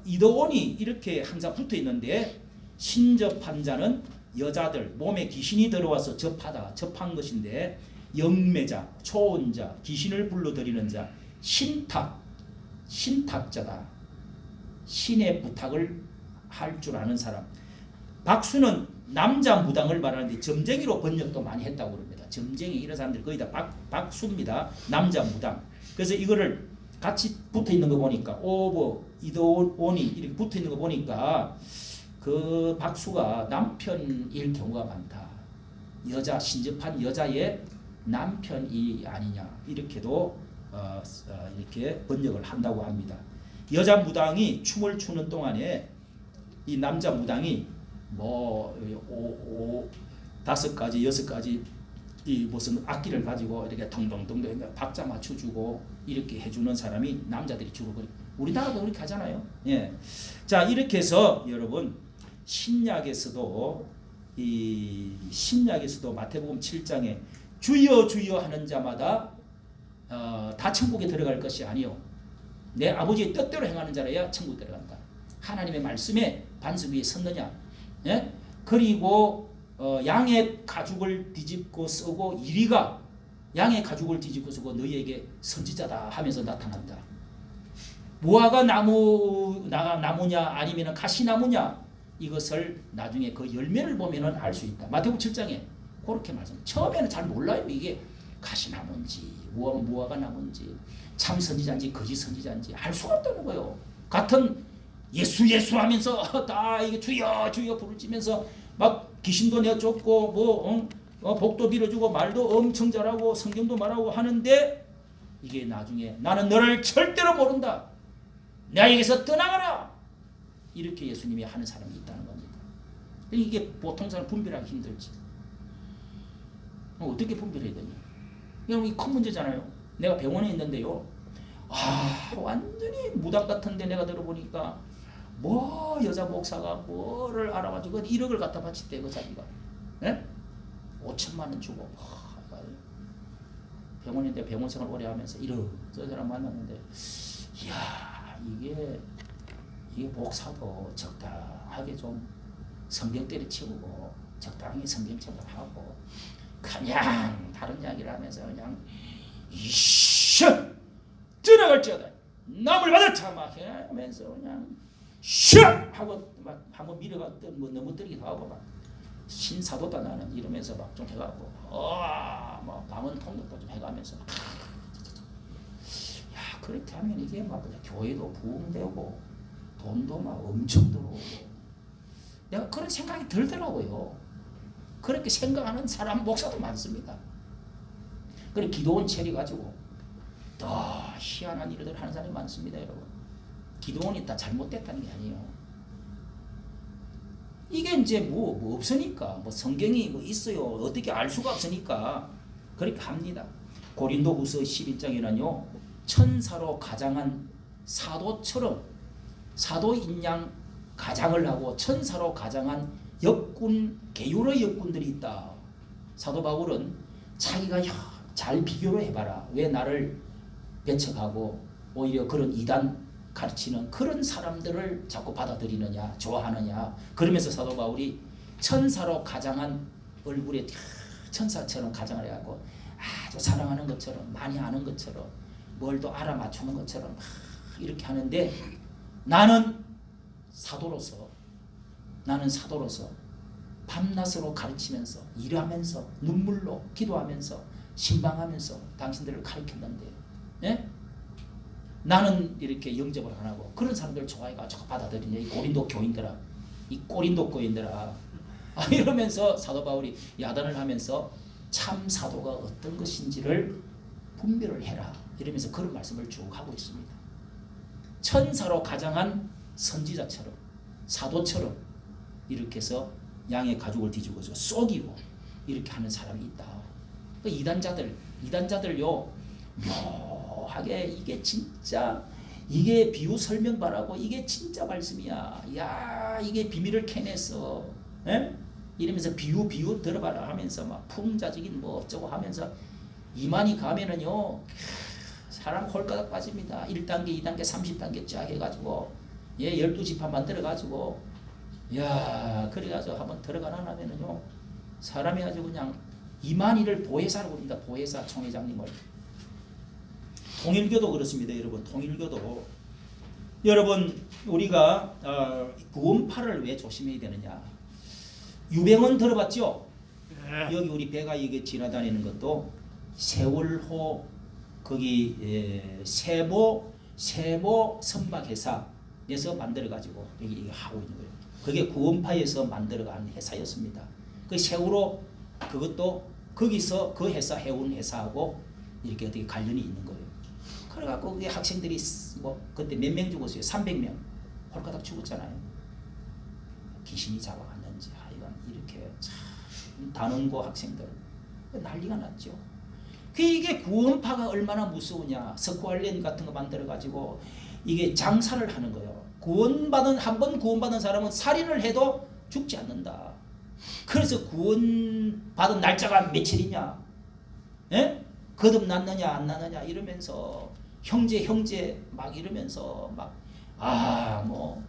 이더온이 이렇게 항상 붙어 있는데 신접한 자는 여자들 몸에 귀신이 들어와서 접한 것인데 영매자, 초혼자, 귀신을 불러들이는 자, 신탁자다. 신의 부탁을 할 줄 아는 사람. 박수는 남자 무당을 말하는데 점쟁이로 번역도 많이 했다고 그럽니다. 점쟁이 이런 사람들이 거의 다 박수입니다. 남자 무당. 그래서 이거를 같이 붙어 있는 거 보니까 오버, 이더온이 이렇게 붙어 있는 거 보니까 그 박수가 남편일 경우가 많다. 여자 신접한 여자의 남편이 아니냐 이렇게도 이렇게 번역을 한다고 합니다. 여자 무당이 춤을 추는 동안에 이 남자 무당이 뭐 5가지 6가지 이 무슨 악기를 가지고 이렇게 덩덩덩덩 박자 맞춰주고 이렇게 해주는 사람이 남자들이 주로 우리나라도 그렇게 하잖아요. 예. 자, 이렇게 해서 여러분 신약에서도 마태복음 7장에 주여 주여 하는 자마다 다 천국에 들어갈 것이 아니요 내 아버지의 뜻대로 행하는 자라야 천국에 들어간다. 하나님의 말씀에 반석 위에 섰느냐, 예? 그리고 양의 가죽을 뒤집고 쓰고 이리가 양의 가죽을 뒤집고 쓰고 너희에게 선지자다 하면서 나타난다. 무화과 나무냐 아니면 가시나무냐 이것을 나중에 그 열매를 보면은 알 수 있다. 마태복음 7장에 그렇게 말씀. 처음에는 잘 몰라요. 이게 가시나무인지 무화과 나무인지 참 선지자인지 거짓 선지자인지 알 수가 없다는 거예요. 같은 예수 하면서 다 이게 주여 주여 부르짖으면서 막 귀신도 내쫓고 복도 빌어주고 말도 엄청 잘하고 성경도 말하고 하는데 이게 나중에 나는 너를 절대로 모른다. 나에게서 떠나가라. 이렇게 예수님이 하는 사람이 있다는 겁니다. 이게 보통 사람 분별하기 힘들지. 어떻게 분별해야 되냐? 이건 큰 문제잖아요. 내가 병원에 있는데요. 완전히 무당 같은데 내가 들어보니까 뭐 여자 목사가 뭐를 알아가지고 1억을 갖다 바쳤대 그 자기가. 예? 5천만 원 주고 병원인데 병원 생활 오래 하면서 저 사람 만났는데 이야 이게 목사도 적당하게 좀 성경 때려치우고 적당히 성경책을 하고 그냥 다른 이야기를 하면서 그냥 이셔 들어갈지어다 남을 받았다 막 하면서 그냥 셔 하고 막 한번 밀어갔더 뭐 넘어뜨리기도 하고 막 신사도다 나는 이러면서 막 좀 해갖고 뭐 방언 통역도 좀 해가면서 야 그렇게 하면 이게 막 교회도 부흥되고 돈도 막 엄청 들어오고 내가 그런 생각이 들더라고요. 그렇게 생각하는 사람 목사도 많습니다. 그래 기도원 체리 가지고 더 희한한 일들 하는 사람이 많습니다, 여러분. 기도원이 다 잘못됐다는 게 아니에요. 이게 이제 뭐 없으니까 뭐 성경이 뭐 있어요. 어떻게 알 수가 없으니까 그렇게 합니다. 고린도후서 11장에는요 천사로 가장한 사도처럼 사도인 양 가장을 하고 천사로 가장한 역군 계율의 역군들이 있다. 사도 바울은 자기가 잘 비교를 해봐라. 왜 나를 배척하고 오히려 그런 이단 가르치는 그런 사람들을 자꾸 받아들이느냐 좋아하느냐. 그러면서 사도 바울이 천사로 가장한 얼굴에 천사처럼 가장을 해갖고 아주 사랑하는 것처럼 많이 아는 것처럼 뭘 또 알아맞추는 것처럼 이렇게 하는데 나는 사도로서 밤낮으로 가르치면서 일하면서 눈물로 기도하면서 신방하면서 당신들을 가르쳤는데 예? 나는 이렇게 영접을 안 하고 그런 사람들을 좋아해가지고 받아들이냐 이 고린도 교인들아 이 고린도 교인들아 이러면서 사도 바울이 야단을 하면서 참 사도가 어떤 것인지를 분별을 해라 이러면서 그런 말씀을 쭉 하고 있습니다. 천사로 가장한 선지자처럼 사도처럼 이렇게 해서 양의 가죽을 뒤집어서 속이고 이렇게 하는 사람이 있다. 그 이단자들요 묘하게 이게 진짜 이게 비유 설명 바라고 이게 진짜 말씀이야. 야 이게 비밀을 캐냈어. 에? 이러면서 비유 들어봐라 하면서 막 풍자적인 뭐 어쩌고 하면서 이만희 가면은요 사람 홀가닥 빠집니다. 1단계 2단계 30단계 쫙 해가지고 12지파 만들어가지고 야 그래가지고 한번 들어가나 하면은요 사람이 아주 그냥 이만희를 보혜사라고 부릅니다. 보혜사 총회장님을. 통일교도 그렇습니다. 여러분 통일교도 여러분 우리가 구원파를 왜 조심해야 되느냐. 유병헌 들어봤죠? 네. 여기 우리 배가 이게 지나다니는 것도 세월호 거기 세보 선박회사에서 만들어가지고 여기 하고 있는 거예요. 그게 구원파에서 만들어간 회사였습니다. 그 세월호 그것도 거기서 그 회사 해운 회사하고 이렇게 어떻게 관련이 있는 거예요. 그래갖고 그게 학생들이 뭐 그때 몇 명 죽었어요? 300명 홀가닥 죽었잖아요. 귀신이 잡아갔는지 하여간 이렇게 참 단원고 학생들 난리가 났죠. 이게 구원파가 얼마나 무서우냐. 스코알렌 같은 거 만들어가지고 이게 장사를 하는 거예요. 한 번 구원받은 사람은 살인을 해도 죽지 않는다. 그래서 구원받은 날짜가 며칠이냐, 예? 거듭났느냐 안 났느냐 이러면서 형제 막 이러면서 뭐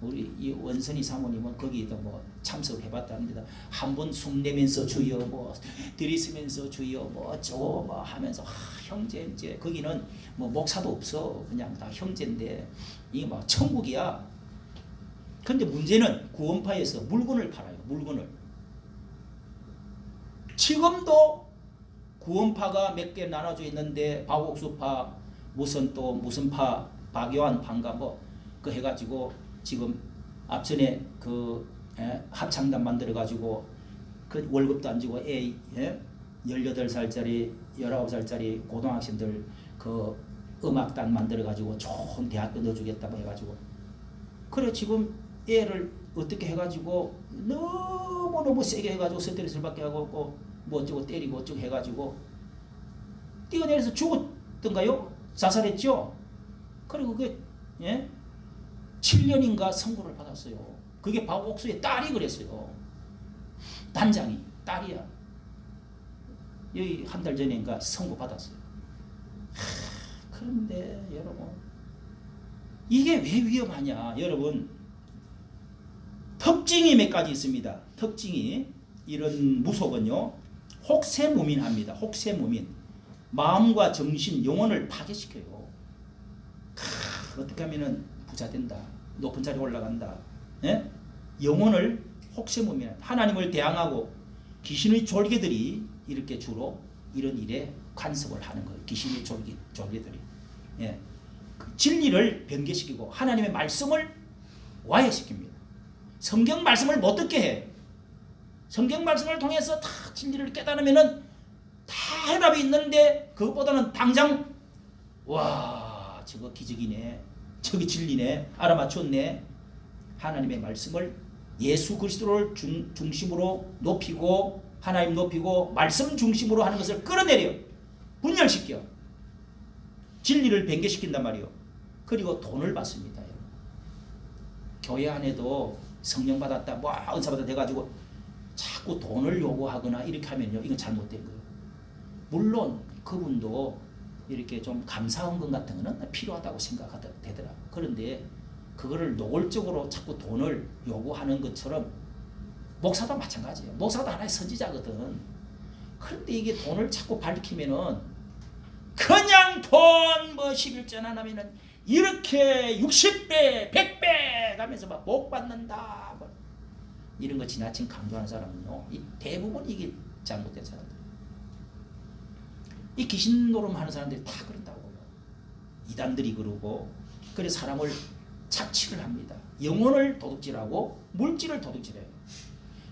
우리 이 원선이 사모님은 거기에도 뭐 참석해봤다는데 한 번 숨내면서 주여 뭐 들이쓰면서 주여 뭐 어쩌고 뭐 하면서 형제 이제 거기는 뭐 목사도 없어 그냥 다 형제인데 이게 막 천국이야. 근데 문제는 구원파에서 물건을 팔아요. 물건을. 지금도 구원파가 몇 개 나눠져 있는데 박옥수파 무슨 파 박요한 판가 뭐 그 해가지고 지금 앞전에 그 합창단 만들어 가지고 그 월급도 안 주고 18살짜리 19살짜리 고등학생들 그 음악단 만들어 가지고 좋은 대학교 넣어주겠다고 해가지고 그래 지금 애를 어떻게 해가지고 너무 세게 해가지고 스트레스를 받게 하고 뭐 어쩌고 때리고 어쩌고 해가지고 뛰어내려서 죽었던가요? 자살했죠? 그리고 그 7년인가 선고를 받았어요. 그게 박옥수의 딸이 그랬어요. 단장이 딸이야. 여기 한 달 전인가 선고 받았어요. 그런데 여러분 이게 왜 위험하냐? 여러분 특징이 몇 가지 있습니다. 특징이 이런 무속은요 혹세무민합니다. 혹세무민 마음과 정신, 영혼을 파괴시켜요. 어떻게 하면은 부자 된다, 높은 자리에 올라간다. 예? 영혼을 혹세무민. 하나님을 대항하고 귀신의 졸개들이 이렇게 주로 이런 일에 간섭을 하는 거예요. 귀신의 졸개들이. 예. 그 진리를 변개시키고 하나님의 말씀을 와해시킵니다. 성경 말씀을 못 듣게 해. 성경 말씀을 통해서 다 진리를 깨달으면은 다 해답이 있는데 그것보다는 당장 와 저거 기적이네, 저기 진리네, 알아맞혔네. 하나님의 말씀을 예수 그리스도를 중심으로 높이고 하나님 높이고 말씀 중심으로 하는 것을 끌어내려 분열시켜 진리를 변개시킨단 말이요. 그리고 돈을 받습니다. 교회 안에도 성령 받았다, 뭐 은사 받았다 돼가지고 자꾸 돈을 요구하거나 이렇게 하면요, 이건 잘못된 거예요. 물론 그분도 이렇게 좀 감사헌금 같은 거는 필요하다고 생각되더라고. 그런데 그거를 노골적으로 자꾸 돈을 요구하는 것처럼 목사도 마찬가지예요. 목사도 하나의 선지자거든. 그런데 이게 돈을 자꾸 밝히면은 그냥 돈 뭐 11전 안 하면은 이렇게 60배, 100배 가면서 막 복 받는다. 뭐 이런 거 지나친 강조하는 사람은요, 대부분 이게 잘못된 사람들. 이 귀신 노름 하는 사람들이 다 그런다고요. 이단들이 그러고, 그래서 사람을 착취를 합니다. 영혼을 도둑질하고 물질을 도둑질해요.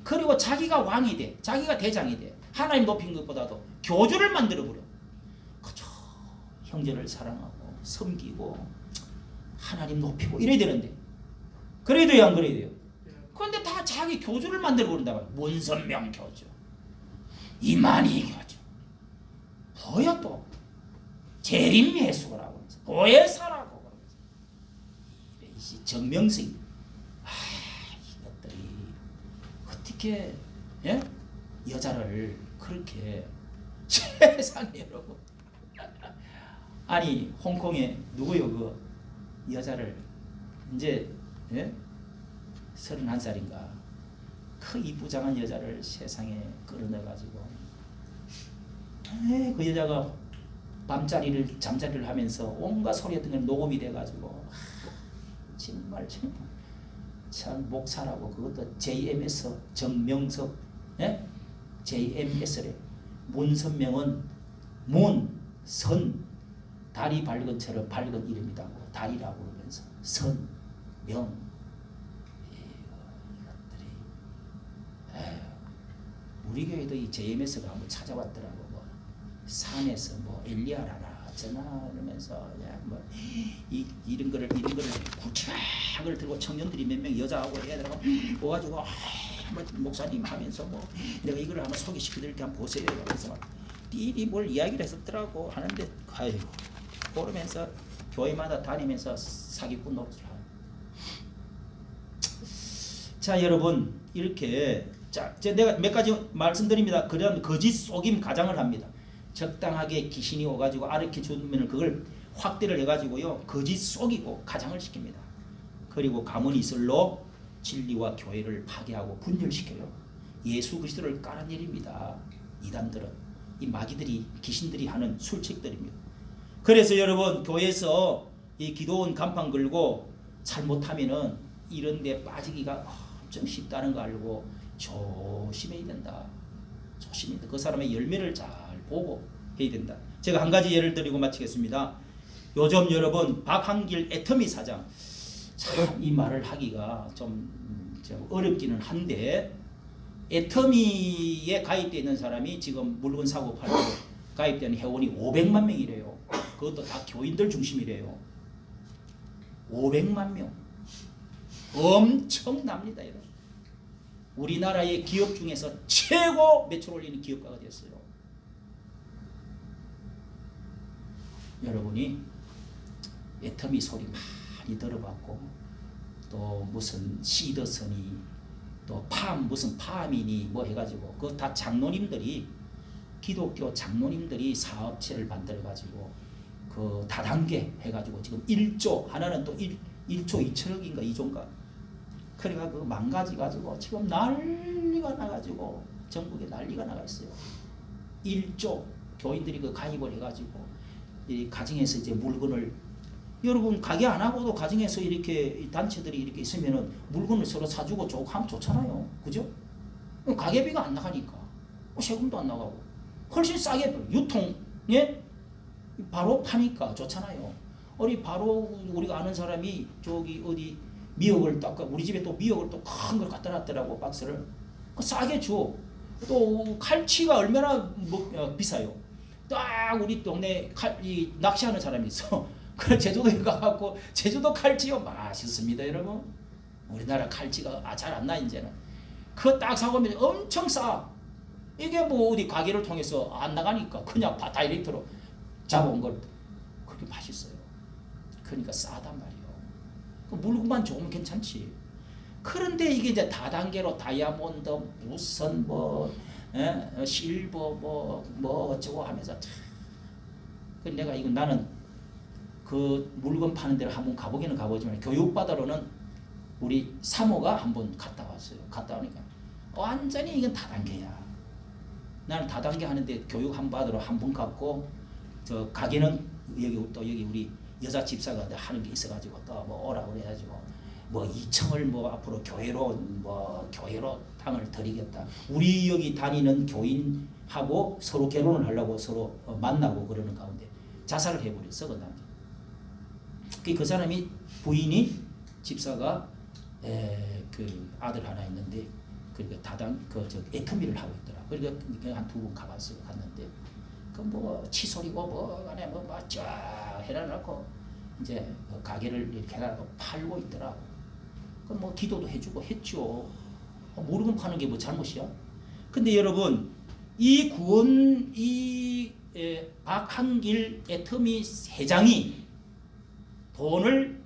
그리고 자기가 왕이 돼, 자기가 대장이 돼. 하나님 높인 것보다도 교주를 만들어버려. 그저 형제를 사랑하고 섬기고 하나님 높이고 이래야 되는데, 그래야 돼요, 안 그래야 돼요? 그런데 다 자기 교주를 만들어버린다 말이야. 문선명 교주, 이만희 교주, 뭐야 또 재림예수라고 보혜사라고 그러면서 정명승. 이것들이 어떻게 여자를 그렇게 세상에 여러분. 아니 홍콩에 누구요 그 여자를 이제 31살인가 그 이쁘장한 여자를 세상에 끌어내가지고 그 여자가 잠자리를 하면서 온갖 소리 같은 게 녹음이 돼가지고 정말 참 목사라고 그것도 JMS 정명석 JMS래. 문선명은 문선 달이 밝은 처럼 밝은 이름이라고 달이라고 그러면서 선명 이것들이 우리 교회도 이 JMS가 한번 찾아왔더라고. 뭐 산에서 뭐 엘리야라나 어쩌나 이러면서 뭐 이런 거를 구차하게 들고 청년들이 몇 명 여자하고 애들하고 모아가지고 뭐 목사님 하면서 뭐 내가 이거를 한번 소개시켜드릴게 한번 보세요. 그래서 막 띠리 뭘 이야기를 했었더라고. 하는데 아이고 그러면서 교회마다 다니면서 사기꾼 노릇을 하고. 자 여러분 이렇게 자 내가 몇 가지 말씀드립니다. 그런 거짓 속임 가장을 합니다. 적당하게 귀신이 오가지고 아르켜 주면 그걸 확대를 해가지고요 거짓 속이고 가장을 시킵니다. 그리고 가문이슬로 진리와 교회를 파괴하고 분열시켜요. 예수 그리스도를 깔아내립니다. 이단들은 이 마귀들이 귀신들이 하는 술책들입니다. 그래서 여러분 교회에서 이 기도원 간판 걸고 잘못하면은 이런 데 빠지기가 엄청 쉽다는 거 알고 조심해야 된다. 조심해야 된다. 그 사람의 열매를 잘 보고 해야 된다. 제가 한 가지 예를 드리고 마치겠습니다. 요즘 여러분 박한길 애터미 사장 참 이 말을 하기가 좀 어렵기는 한데 애터미에 가입되어 있는 사람이 지금 물건 사고 팔고 가입된 회원이 500만 명이래요. 그것도 다 교인들 중심이래요. 500만 명. 엄청납니다. 여러분. 우리나라의 기업 중에서 최고 매출 올리는 기업가가 됐어요. 여러분이 애터미 소리 많이 들어봤고 또 무슨 시더슨이 또 무슨 팜이니 뭐 해가지고 그 다 장로님들이 기독교 장로님들이 사업체를 만들어 가지고 그 다단계 해가지고 지금 1조 하나는 또 1조 2천억인가 2조인가 그러니까 그 망가지 가지고 지금 난리가 나가지고 전국에 난리가 나가 있어요. 1조 교인들이 그 가입을 해가지고 이 가정에서 이제 물건을 여러분 가게 안 하고도 가정에서 이렇게 단체들이 이렇게 있으면은 물건을 서로 사주고 조금 하면 좋잖아요. 그죠? 가게비가 안 나가니까 세금도 안 나가고 훨씬 싸게 유통에 바로 파니까 좋잖아요. 우리 바로 우리가 아는 사람이 저기 어디 미역을 딱 우리 집에 또 미역을 또 큰 걸 갖다 놨더라고 박스를 싸게 줘. 또 칼치가 얼마나 비싸요. 딱 우리 동네 이 낚시하는 사람이 있어. 그 제주도에 가갖고 제주도 칼치요 맛있습니다 여러분. 우리나라 칼치가 잘 안 나 이제는. 그거 딱 사오면 엄청 싸. 이게 뭐 어디 가게를 통해서 안 나가니까 그냥 다이렉트로 잡아온 걸 그렇게 맛있어요. 그러니까 싸단 말이에요. 그 물건만 좋으면 괜찮지. 그런데 이게 이제 다단계로 다이아몬드 무슨 실버 뭐 어쩌고 하면서 그 내가 이거 나는 그 물건 파는 데를 한번 가보기는 가보지만 교육받으러는 우리 사모가 한번 갔다 왔어요. 갔다 오니까 완전히 이건 다단계야. 나는 다단계 하는데 교육 한 받으러 한 번 갔고 저 가게는 여기 우리 여자 집사가 하는 게 있어가지고 또 뭐 오라 그래가지고 뭐 2층을 뭐 앞으로 교회로 땅을 드리겠다. 우리 여기 다니는 교인하고 서로 결혼을 하려고 서로 만나고 그러는 가운데 자살을 해버렸어 그 남자. 그 사람이 부인이 집사가 그 아들 하나 있는데 그러니까 애터미를 하고 있더라. 그러니까 한 2번 가봤어요. 갔는데 그 뭐 치솔이고 뭐 안에 뭐쫙 해놔놓고 이제 가게를 이렇게 해놔놓고 팔고 있더라고. 그 뭐 기도도 해주고 했죠. 모르고 파는 게 뭐 잘못이야? 근데 여러분 이 구원 박한길 애터미 회장이 돈을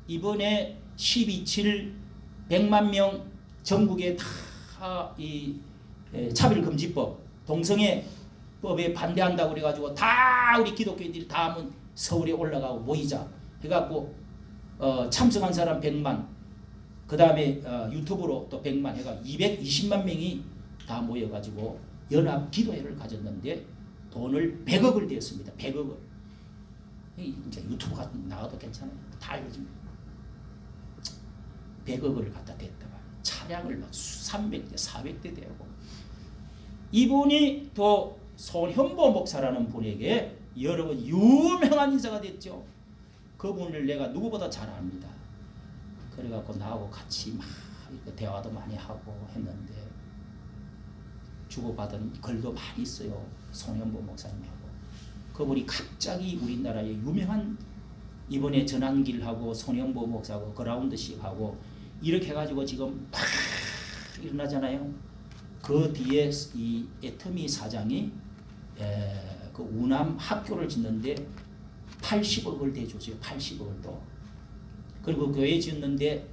이번에 12.7 100만 명 전국에 다 이 차별금지법 동성애법에 반대한다고 그래가지고 다 우리 기독교인들이 다 한번 서울에 올라가고 모이자 해갖고 참석한 사람 100만 그 다음에 유튜브로 또 100만 해가 220만 명이 다 모여가지고 연합 기도회를 가졌는데 돈을 100억을 대었습니다. 100억을. 이제 유튜브 같은 나가도 괜찮아요. 다 알려집니다. 100억을 갖다 댔다가 차량을 막 300대 400대 대고 이분이 또 손현보 목사라는 분에게 여러분 유명한 인사가 됐죠. 그분을 내가 누구보다 잘 압니다. 그래갖고 나하고 같이 막 대화도 많이 하고 했는데 주고받은 글도 많이 있어요. 손현보 목사님하고. 그분이 갑자기 우리나라의 유명한 이번에 전한길하고 손현보 목사하고 그라운드식하고 이렇게 해가지고 지금 팍 일어나잖아요. 그 뒤에 이 애터미 사장이 그 우남 학교를 짓는데 80억을 대줬어요. 80억을 또. 그리고 교회 짓는데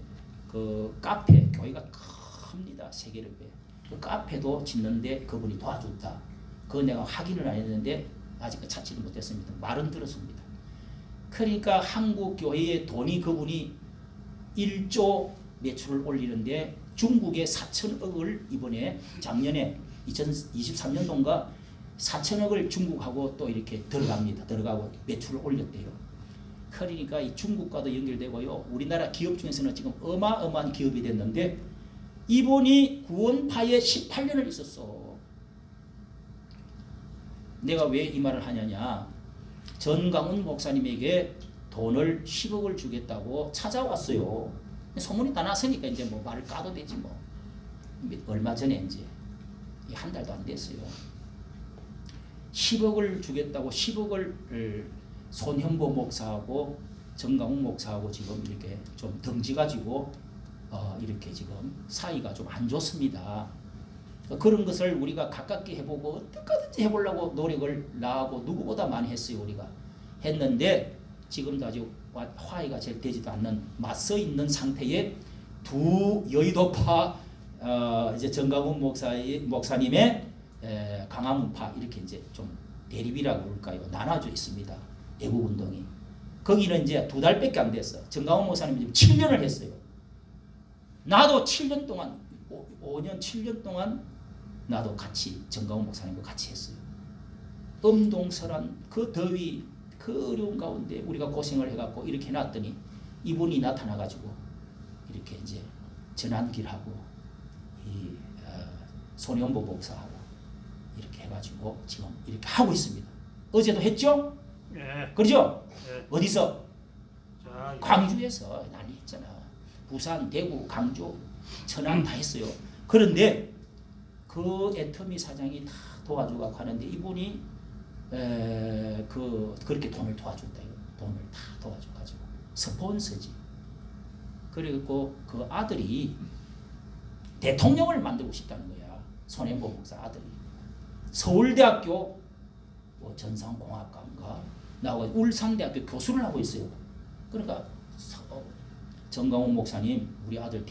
그 카페 교회가 큽니다. 세계력에. 그 카페도 짓는데 그분이 도와줬다. 그거 내가 확인을 안 했는데 아직 찾지를 못했습니다. 말은 들었습니다. 그러니까 한국 교회의 돈이 그분이 1조 매출을 올리는데 중국에 4천억을 이번에 작년에 2023년도인가 4천억을 중국하고 또 이렇게 들어가고 매출을 올렸대요. 그러니까 이 중국과도 연결되고요. 우리나라 기업 중에서는 지금 어마어마한 기업이 됐는데 이분이 구원파에 18년을 있었어. 내가 왜 이 말을 하냐냐. 전강훈 목사님에게 돈을 10억을 주겠다고 찾아왔어요. 소문이 다 났으니까 이제 뭐 말을 까도 되지 뭐. 얼마 전에 이제 한 달도 안 됐어요. 10억을 주겠다고 10억을 손현보 목사하고 전강훈 목사하고 지금 이렇게 좀 덩지가지고 이렇게 지금 사이가 좀 안 좋습니다. 그런 것을 우리가 가깝게 해보고 어떻게든지 해보려고 노력을 나하고 누구보다 많이 했어요. 우리가 했는데 지금도 아직 화해가 잘 되지도 않는 맞서 있는 상태에 두 여의도파 이제 정강훈 목사님의 강화문파 이렇게 이제 좀 대립이라고 그럴까요? 나눠져 있습니다. 애국 운동이. 거기는 이제 2달밖에 안 됐어. 정강훈 목사님이 지금 7년을 했어요. 나도 7년 동안 5년 7년 동안 나도 같이 정강훈 목사님과 같이 했어요. 엄동설한 그 더위 그 어려운 가운데 우리가 고생을 해갖고 이렇게 해놨더니 이분이 나타나가지고 이렇게 이제 전환길하고 이 손현보 목사하고 이렇게 해가지고 지금 이렇게 하고 있습니다. 어제도 했죠? 예. 그렇죠? 예. 어디서? 자, 광주에서 난리 했잖아. 부산, 대구, 강주, 천안 다 했어요. 그런데 그 애터미 사장이 다 도와주고 하는데 이분이 그렇게 돈을 도와줬다. 돈을 다 도와줘가지고 스폰서지. 그리고 그 아들이 대통령을 만들고 싶다는 거야. 손현보 목사 아들이. 서울대학교 뭐 전상공학과인가 나와 울산대학교 교수를 하고 있어요. 그러니까 정강훈 목사님 우리 아들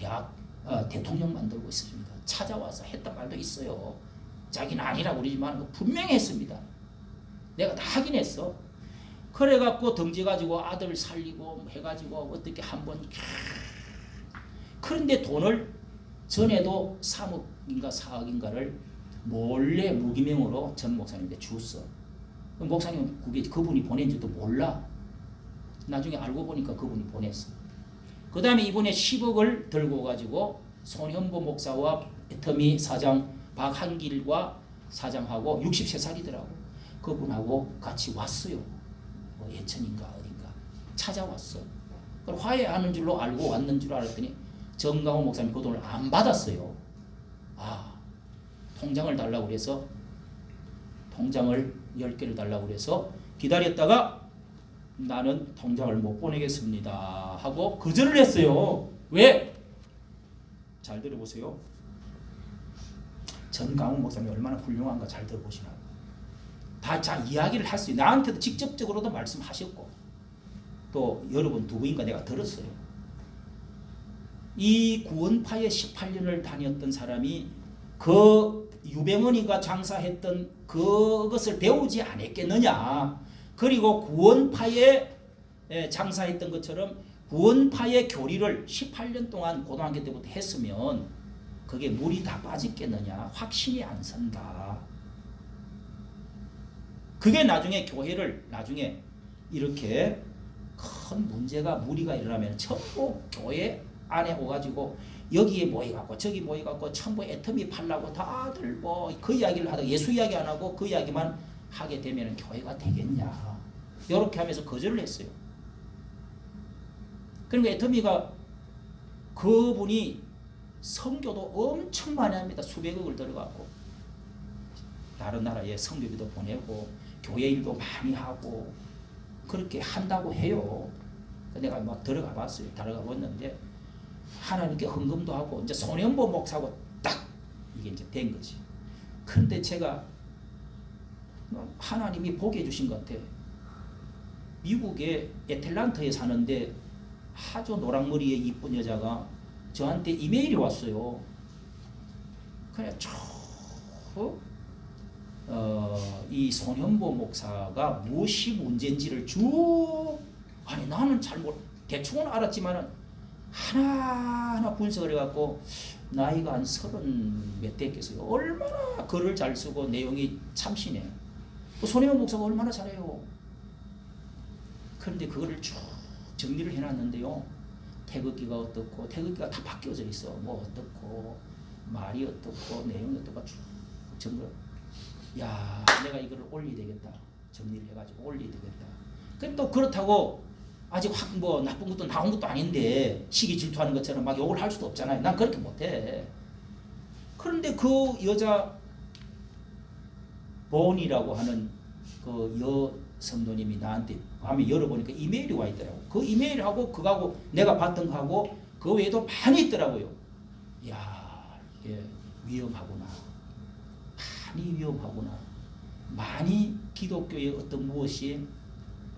대통령 만들고 있습니다. 찾아와서 했단 말도 있어요. 자기는 아니라고 그러지만 분명히 했습니다. 내가 다 확인했어. 그래갖고 덩지가지고 아들 살리고 해가지고 어떻게 한번 그런데 돈을 전에도 3억인가 4억인가를 몰래 무기명으로 전 목사님한테 줬어. 목사님은 그분이 보낸지도 몰라. 나중에 알고 보니까 그분이 보냈어. 그 다음에 이번에 10억을 들고 가지고 손현보 목사와 애터미 사장 박한길과 사장하고 63살이더라고. 그분하고 같이 왔어요. 뭐 예천인가 어딘가 찾아왔어. 그걸 화해하는 줄로 알고 왔는 줄 알았더니 정강훈 목사님 그 돈을 안 받았어요. 통장을 달라고 그래서 통장을 10개를 달라고 그래서 기다렸다가 나는 통장을 못 보내겠습니다 하고 거절을 했어요. 왜? 잘 들어보세요. 전강훈 목사님이 얼마나 훌륭한가 잘 들어보시나. 다 이야기를 할 수 있어요. 나한테도 직접적으로도 말씀하셨고 또 여러분 누구인가 내가 들었어요. 이 구원파에 18년을 다녔던 사람이 그 유병헌이가 장사했던 그것을 배우지 않았겠느냐. 그리고 구원파에 장사했던 것처럼 구원파의 교리를 18년 동안 고등학교 때부터 했으면 그게 물이 다 빠졌겠느냐. 확신이 안 선다. 그게 나중에 교회를 나중에 이렇게 큰 문제가 무리가 일어나면 전부 교회 안에 오가지고 여기에 모여갖고 저기 모여갖고 전부 애터미 팔라고 다들 뭐 그 이야기를 하다가 예수 이야기 안 하고 그 이야기만 하게 되면 교회가 되겠냐. 이렇게 하면서 거절을 했어요. 그러니까 애터미가 그분이 선교도 엄청 많이 합니다. 수백억을 들어가고 다른 나라에 선교비도 보내고 교회 일도 많이 하고 그렇게 한다고 해요. 내가 막 들어가 봤어요. 들어가 봤는데 하나님께 헌금도 하고 이제 손현보 목사하고 딱 이게 이제 된 거지. 그런데 제가 하나님이 보게 해주신 것 같아. 미국의 애틀란타에 사는데 아주 노랑머리의 이쁜 여자가 저한테 이메일이 왔어요. 그래 이 손현보 목사가 무엇이 문제인지를 아니 나는 잘 대충은 알았지만은 하나하나 분석을 해갖고 나이가 한 30몇 대겠어요. 얼마나 글을 잘 쓰고 내용이 참신해. 손현보 목사가 얼마나 잘해요. 그런데 그거를 쭉 정리를 해놨는데요. 태극기가 어떻고 태극기가 다 바뀌어져 있어. 뭐 어떻고 말이 어떻고 내용이 어떻고 쭉 정글. 야, 내가 이거를 올려야 되겠다. 정리를 해가지고 올려야 되겠다. 근데 또 그렇다고 아직 확 뭐 나쁜 것도 나온 것도 아닌데 시기 질투하는 것처럼 막 욕을 할 수도 없잖아요. 난 그렇게 못해. 그런데 그 여자 본이라고 하는 그 여성도님이 나한테 밤에 열어보니까 이메일이 와 있더라고. 그 이메일하고 그거하고 내가 봤던 거하고 그 외에도 많이 있더라고요. 야, 이게 위험하구나. 많이 위험하구나. 많이 기독교의 어떤 무엇이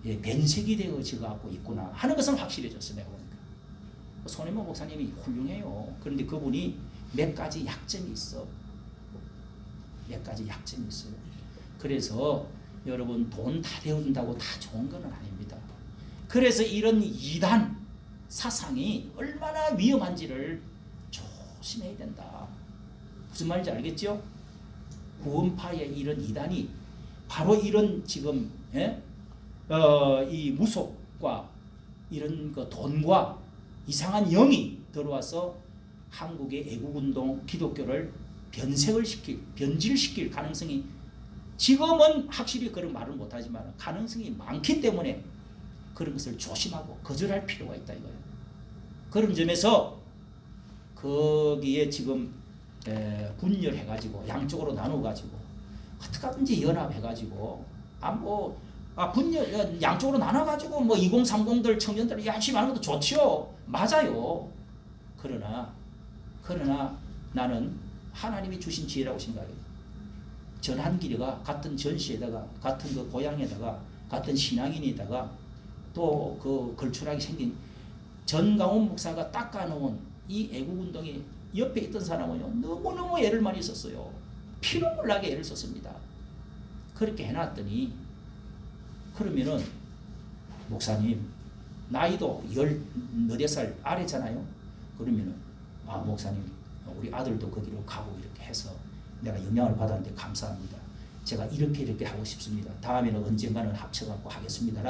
변색이 되어져 갖고 있구나 하는 것은 확실해졌어 내가 보니까. 손혜모 목사님이 훌륭해요. 그런데 그분이 몇 가지 약점이 있어. 몇 가지 약점이 있어요. 그래서 여러분 돈 다 되어준다고 다 좋은 건 아닙니다. 그래서 이런 이단 사상이 얼마나 위험한지를 조심해야 된다. 무슨 말인지 알겠죠? 구원파의 이런 이단이 바로 이런 지금 이 무속과 이런 그 돈과 이상한 영이 들어와서 한국의 애국운동 기독교를 변질시킬 가능성이 지금은 확실히 그런 말을 못하지만 가능성이 많기 때문에 그런 것을 조심하고 거절할 필요가 있다 이거예요. 그런 점에서 거기에 지금 분열해가지고 양쪽으로 나눠가지고 어떻게 하든지 연합해가지고 분열 양쪽으로 나눠가지고 뭐 2030들 청년들 열심히 하는 것도 좋지요. 맞아요. 그러나 나는 하나님이 주신 지혜라고 생각해요. 전한길이가 같은 전시에다가 같은 그 고향에다가 같은 신앙인에다가 또 그 걸출하게 생긴 전강원 목사가 닦아놓은 이 애국운동이 옆에 있던 사람은요 너무너무 애를 많이 썼어요. 피눈물 나게 애를 썼습니다. 그렇게 해놨더니 그러면은 목사님 나이도 14살 아래잖아요. 그러면은 목사님 우리 아들도 거기로 가고 이렇게 해서 내가 영향을 받았는데 감사합니다. 제가 이렇게 하고 싶습니다. 다음에는 언젠가는 합쳐갖고 하겠습니다.